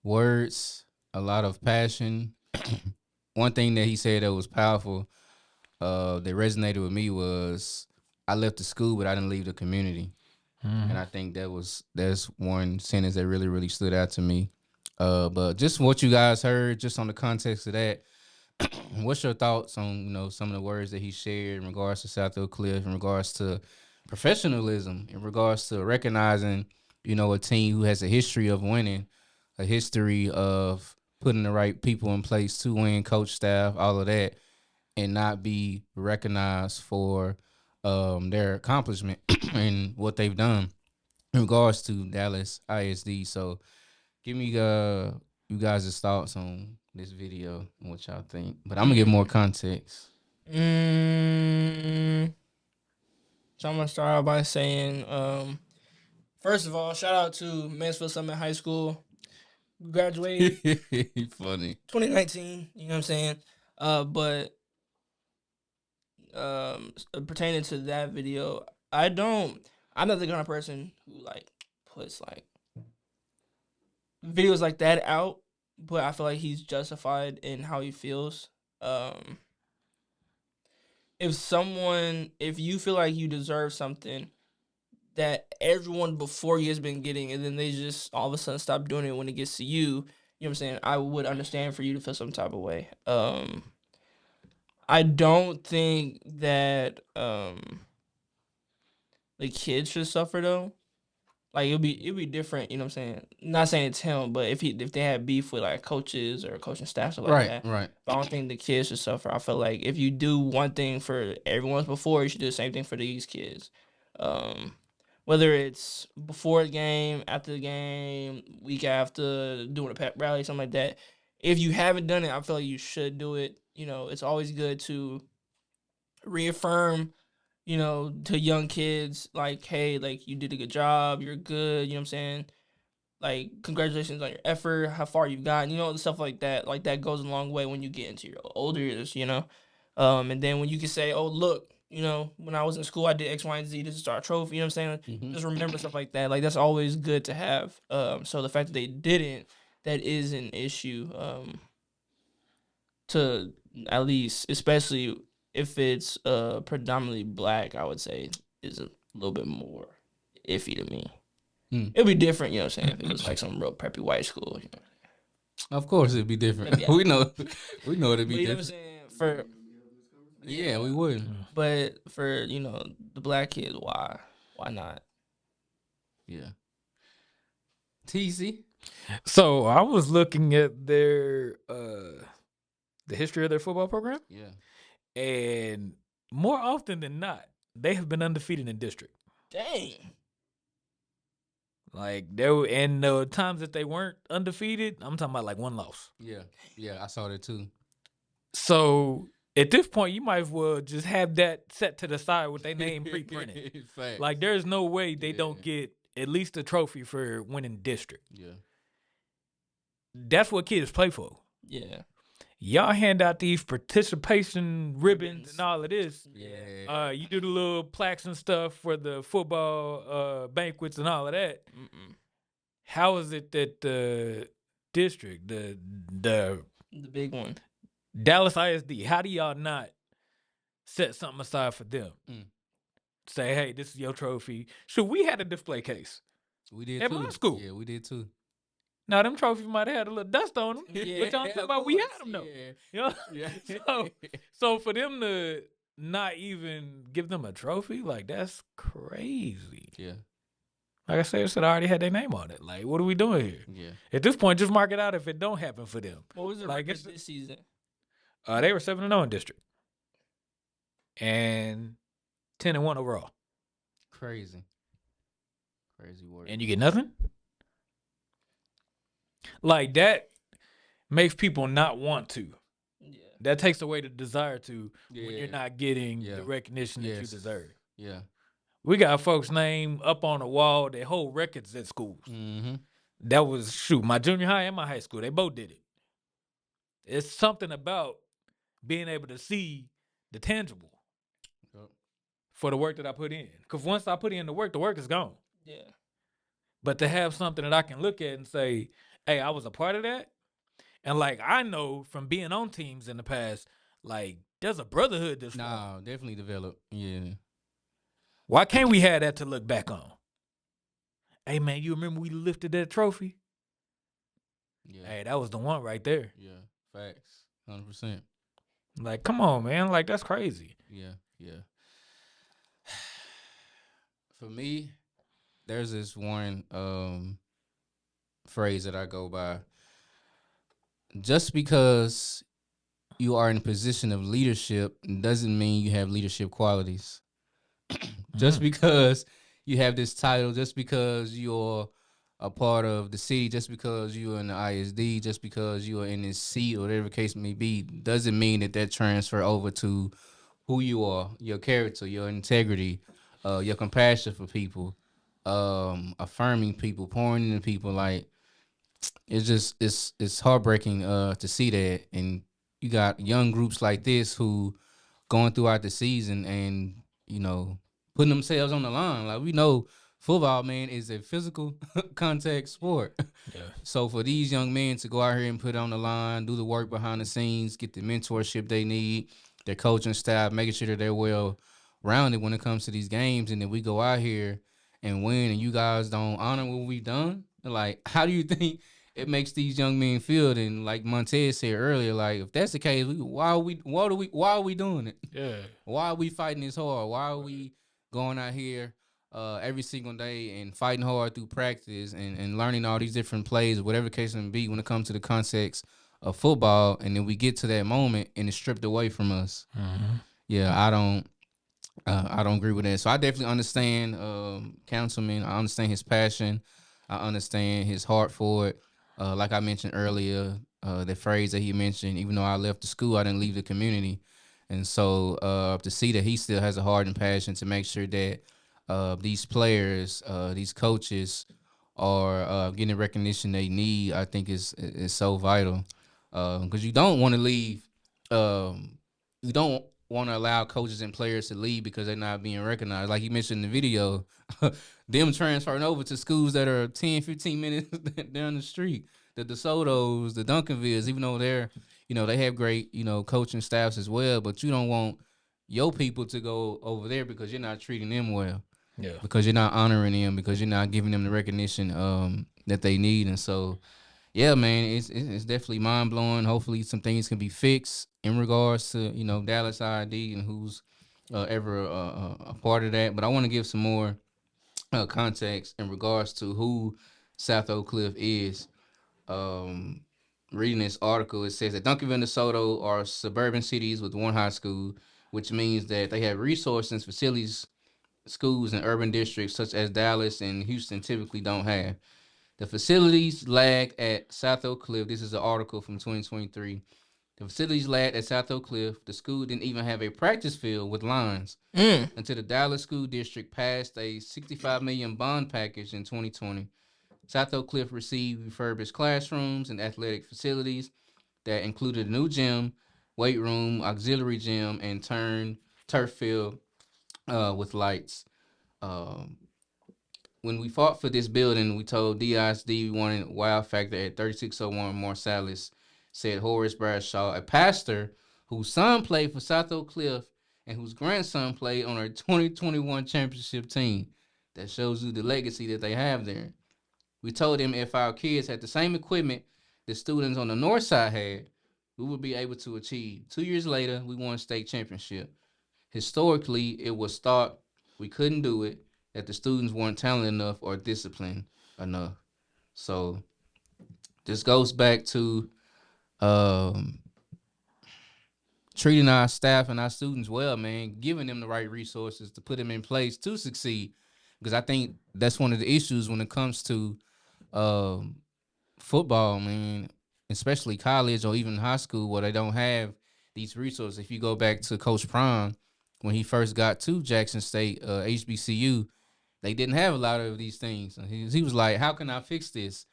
words, a lot of passion. One thing that he said that was powerful, that resonated with me was, I left the school, but I didn't leave the community. And I think that's one sentence that really, really stood out to me. But just what you guys heard, just on the context of that, what's your thoughts on some of the words that he shared in regards to South Oak Cliff, in regards to professionalism, in regards to recognizing a team who has a history of winning, a history of putting the right people in place to win, coach staff, all of that, and not be recognized for their accomplishment and what they've done in regards to Dallas ISD. So give me you guys' thoughts on this video and what y'all think. But I'm gonna give more context. So I'm gonna start out by saying, first of all, shout out to Mansfield Summit High School. Graduated Funny. 2019. You know what I'm saying? But pertaining to that video, I'm not the kind of person who puts videos like that out, but I feel like he's justified in how he feels. If you feel like you deserve something that everyone before you has been getting, and then they just all of a sudden stop doing it when it gets to you, you know what I'm saying? I would understand for you to feel some type of way. I don't think that the kids should suffer though. Like it'd be different, you know what I'm saying? Not saying it's him, but if they had beef with coaches or coaching staff, stuff like that. Right. But I don't think the kids should suffer. I feel like if you do one thing for everyone's before, you should do the same thing for these kids. Whether it's before the game, after the game, week after, doing a pep rally, something like that. If you haven't done it, I feel like you should do it. It's always good to reaffirm, to young kids, hey, you did a good job, you're good, you know what I'm saying? Congratulations on your effort, how far you've gotten, stuff like that. That goes a long way when you get into your older years, and then when you can say, oh, look, when I was in school, I did X, Y, and Z, this is our trophy, you know what I'm saying? Mm-hmm. Just remember stuff like that. That's always good to have. So the fact that they didn't, that is an issue, to at least, especially if it's predominantly black, I would say is a little bit more iffy to me. It'd be different, you know what I'm saying, if it was some real preppy white school. Of course it'd be different. Yeah. we know it'd be But you know what I'm different. saying? Yeah, we would. But for, the black kids, why not? Yeah. TC. So I was looking at their the history of their football program. Yeah. And more often than not, they have been undefeated in district. Dang. Like and the times that they weren't undefeated, I'm talking about like one loss. Yeah, I saw that too. So at this point, you might as well just have that set to the side with their name pre-printed. Facts. Like there's no way they don't get at least a trophy for winning district. Yeah. That's what kids play for. Yeah. Y'all hand out these participation ribbons and all of this. Yeah. You do the little plaques and stuff for the football banquets and all of that. How is it that the district, the big one, Dallas ISD, how do y'all not set something aside for them? Say, hey, this is your trophy. Should we had a display case? We did at too. my school. Yeah, we did too. Now them trophies might have had a little dust on them. Yeah, but y'all talking about we had them though. You know? Yeah. So for them to not even give them a trophy, like that's crazy. Yeah. Like I said, I already had their name on it. Like, what are we doing here? Yeah. At this point, just mark it out if it don't happen for them. what was the Like, record this season? They were 7-0 in district. And 10-1 overall. Crazy work. And you get nothing? Like that makes people not want to. Yeah. That takes away the desire to when Yeah. you're not getting Yeah. the recognition that you Yes. deserve. Yeah. We got folks' name up on the wall. They hold records at schools. Mm-hmm. That was my junior high and my high school. They both did it. It's something about being able to see the tangible Yep. for the work that I put in. Because once I put in the work is gone. Yeah. But to have something that I can look at and say, hey, I was a part of that. And like I know from being on teams in the past, like there's a brotherhood that's formed. Nah, definitely developed. Yeah. Why can't we have that to look back on? Hey man, you remember we lifted that trophy? Yeah. Hey, that was the one right there. Yeah. Facts. 100%. Like, come on, man. Like that's crazy. Yeah. Yeah. For me, there's this one phrase that I go by. Just because you are in a position of leadership doesn't mean you have leadership qualities. Just because you have this title, just because you're a part of the city, just because you're in the ISD, just because you are in this seat or whatever the case may be, doesn't mean that transfer over to who you are, your character, your integrity, your compassion for people, affirming people, pouring into people. Like it's just it's heartbreaking to see that, and you got young groups like this who going throughout the season and putting themselves on the line. Like we know football, man, is a physical contact sport. Yeah. So for these young men to go out here and put it on the line, do the work behind the scenes, get the mentorship they need, their coaching staff, making sure that they're well rounded when it comes to these games, and then we go out here and win, and you guys don't honor what we've done. Like, how do you think it makes these young men feel? And like Montez said earlier, like if that's the case, why are we doing it? Yeah. Why are we fighting this hard? Why are we going out here every single day and fighting hard through practice and learning all these different plays, whatever the case may be, when it comes to the context of football, and then we get to that moment and it's stripped away from us? Mm-hmm. Yeah, I don't agree with that. So I definitely understand Councilman. I understand his passion. I understand his heart for it. Like I mentioned earlier, the phrase that he mentioned, even though I left the school, I didn't leave the community. And so to see that he still has a heart and passion to make sure that these players, these coaches are getting the recognition they need, I think is so vital. Because you don't want to leave. You don't want to allow coaches and players to leave because they're not being recognized. Like you mentioned in the video, them transferring over to schools that are 10, 15 minutes down the street. The DeSotos, the Duncanvilles, even though they're, they have great, coaching staffs as well, but you don't want your people to go over there because you're not treating them well. Yeah. Because you're not honoring them, because you're not giving them the recognition that they need. And so, yeah, man, it's definitely mind blowing. Hopefully, some things can be fixed in regards to Dallas ID and who's ever a part of that. But I want to give some more context in regards to who South Oak Cliff is. Reading this article, it says that Duncanville and DeSoto are suburban cities with one high school, which means that they have resources and facilities schools in urban districts such as Dallas and Houston typically don't have. The facilities lagged at South Oak Cliff. This is an article from 2023. The facilities lagged at South Oak Cliff. The school didn't even have a practice field with lines until the Dallas School District passed a $65 million bond package in 2020. South Oak Cliff received refurbished classrooms and athletic facilities that included a new gym, weight room, auxiliary gym, and turf field with lights. Um, when we fought for this building, we told DISD we wanted wow factor at 3601 Marsalis, said Horace Bradshaw, a pastor whose son played for South Oak Cliff and whose grandson played on our 2021 championship team. That shows you the legacy that they have there. We told him if our kids had the same equipment the students on the north side had, we would be able to achieve. 2 years later, we won state championship. Historically, it was thought we couldn't do it, that the students weren't talented enough or disciplined enough. So this goes back to treating our staff and our students well, man, giving them the right resources to put them in place to succeed. Because I think that's one of the issues when it comes to football, man, especially college or even high school, where they don't have these resources. If you go back to Coach Prime, when he first got to Jackson State, HBCU, they didn't have a lot of these things. He was like, how can I fix this?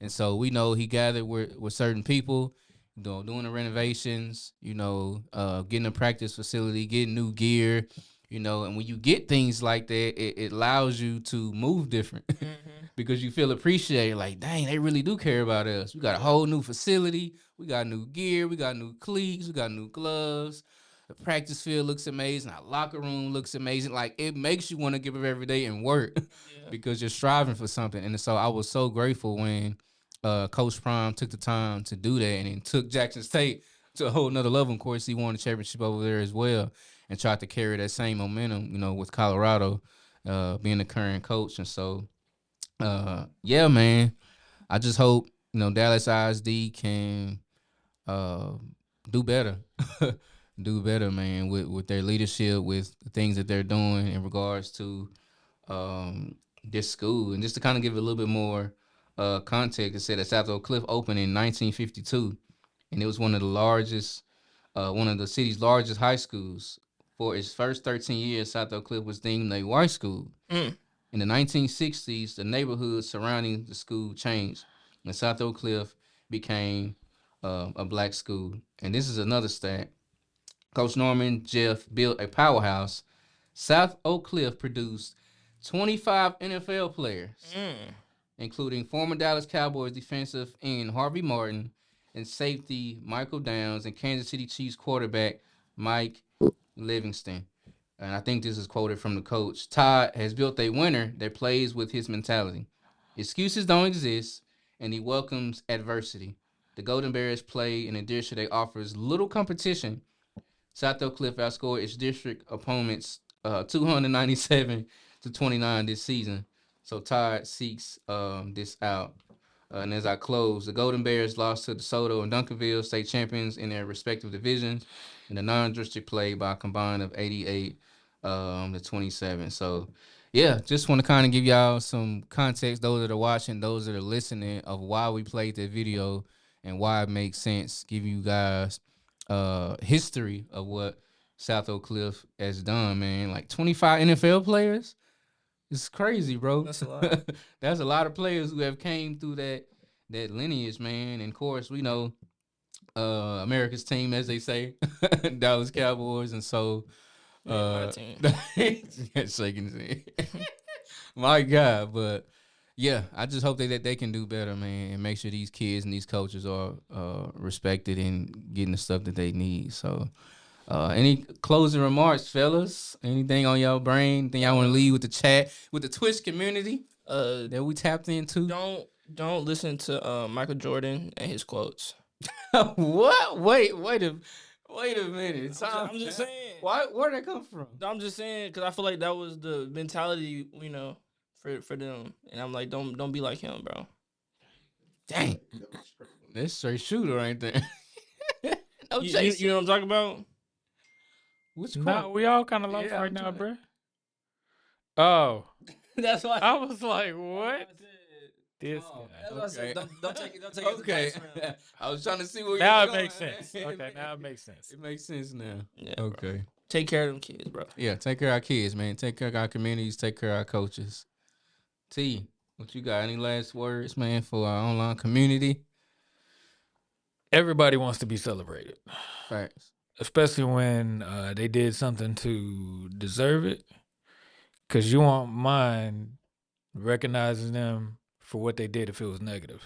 And so we know he gathered with certain people, doing the renovations, getting a practice facility, getting new gear, and when you get things like that, it allows you to move different because you feel appreciated. Like, dang, they really do care about us. We got a whole new facility. We got new gear. We got new cleats. We got new gloves. The practice field looks amazing. Our locker room looks amazing. Like, it makes you want to get up every day and work because you're striving for something. And so I was so grateful when Coach Prime took the time to do that and then took Jackson State to a whole nother level. Of course, he won the championship over there as well and tried to carry that same momentum, with Colorado being the current coach. And so, yeah, man, I just hope, Dallas ISD can do better. Do better, man, with their leadership, with the things that they're doing in regards to this school. And just to kind of give it a little bit more context, it said that South Oak Cliff opened in 1952, and it was one of the city's largest high schools. For its first 13 years, South Oak Cliff was deemed a white school. In the 1960s, the neighborhood surrounding the school changed, and South Oak Cliff became a black school. And this is another stat. Coach Norman Jeff built a powerhouse. South Oak Cliff produced 25 NFL players, including former Dallas Cowboys defensive end Harvey Martin and safety Michael Downs and Kansas City Chiefs quarterback Mike Livingston. And I think this is quoted from the coach. Todd has built a winner that plays with his mentality. Excuses don't exist, and he welcomes adversity. The Golden Bears play in a district that offers little competition. South Oak Cliff outscored its district opponents 297-29 this season. So Todd seeks this out. And as I close, the Golden Bears lost to DeSoto and Duncanville, state champions in their respective divisions, in the non-district play by a combined of 88-27. So, yeah, just want to kind of give y'all some context, those that are watching, those that are listening, of why we played that video and why it makes sense. Give you guys history of what South Oak Cliff has done, man. Like 25 NFL players. It's crazy, bro. That's a lot. That's a lot of players who have came through that lineage, man. And of course, we know America's team, as they say, Dallas Cowboys, and so My team. shaking his head. My God, but yeah, I just hope that they can do better, man, and make sure these kids and these coaches are respected and getting the stuff that they need. So. Any closing remarks, fellas? Anything on y'all brain? Anything y'all want to leave with the chat, with the Twitch community that we tapped into? Don't listen to Michael Jordan and his quotes. What? Wait a minute. I'm just saying. Where'd that come from? I'm just saying because I feel like that was the mentality, for them. And I'm like, don't be like him, bro. Dang, that's straight shooter right there. No, you know what I'm talking about? Which Nah, we all kind of lost right now, bro. Oh, That's why I was like, what? This Oh, guy. that's what I said. Okay. Don't take it. Don't take it. Okay. As advice, man. I was trying to see where Now you it were going. makes sense. Okay, now it makes sense. It makes sense now. Yeah, bro. Okay. Take care of them kids, bro. Yeah, take care of our kids, man. Take care of our communities. Take care of our coaches. T, what you got? Any last words, man, for our online community? Everybody wants to be celebrated, Facts. especially when they did something to deserve it. Because you won't mind recognizing them for what they did if it was negative.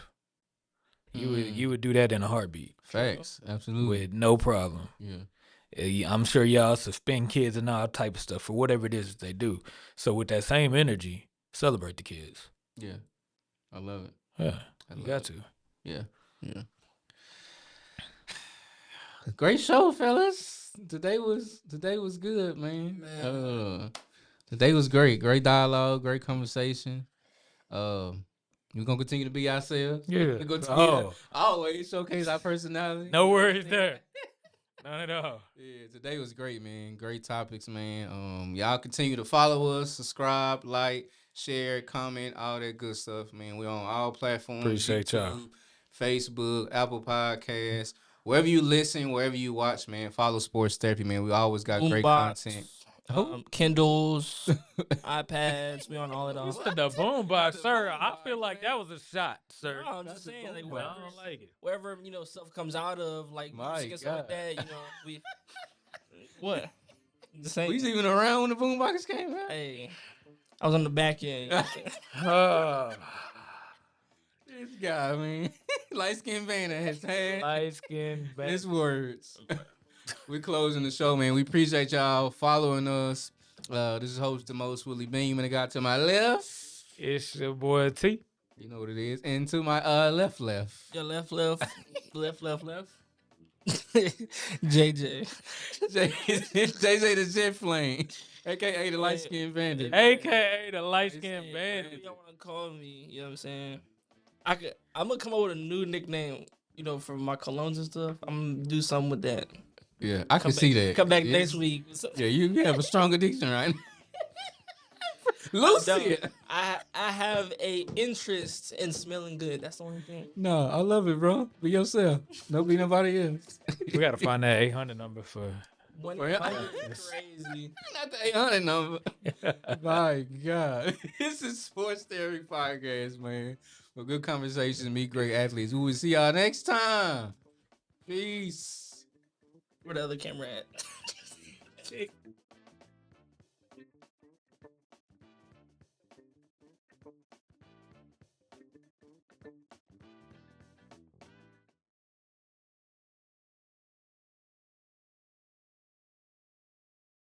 You would do that in a heartbeat Facts. Absolutely. with no problem. Yeah. I'm sure y'all suspend kids and all type of stuff for whatever it is that they do. So with that same energy, celebrate the kids. Yeah. I love it. Yeah, I you love got it. to. Yeah. Yeah. Great show, fellas. Today was good, man. Today was great. Great dialogue, great conversation. We're gonna continue to be ourselves. Yeah. We're gonna continue to Oh, always showcase our personality. no worries there. None at all. Yeah, today was great, man. Great topics, man. Y'all continue to follow us, subscribe, like, share, comment, all that good stuff, man. We're on all platforms. Appreciate y'all. YouTube, Facebook, Apple Podcasts. Wherever you listen, wherever you watch, man, follow Sports Therapy, man. We always got great Boombox, content. Kindles, iPads. We on all it all. You said the boom box, sir. I feel like that was a shot, sir. No, I'm just saying, like, I wherever, don't like it. wherever stuff comes out of, like My music and stuff like God. that. We what? Just saying. We was even around when the boombox came out. Hey, I was on the back end. This guy, man. Light skinned Vanna has had Light skin, his words. We're closing the show, man. We appreciate y'all following us. This is host the most Willie Beam, and I got to my left. It's your boy T. You know what it is. And to my left. Your left. JJ. JJ the Jet Flame, aka the light skinned bandit. AKA the light skin Whatever bandit. y'all want to call me, you know what I'm saying? I'm gonna come up with a new nickname, for my colognes and stuff. I'm gonna do something with that. Yeah, I can see that. Come back Yes. next week. Yeah, you have a strong addiction, right? Lucy. I have a interest in smelling good. That's the only thing. No, I love it, bro. Be yourself. Don't be nobody else. We gotta find that 800 number for. 100 crazy. Not the 800 number. My God. This is Sports Theory Podcast, man. For good conversations, meet great athletes. We will see y'all next time. Peace. Where the other camera at?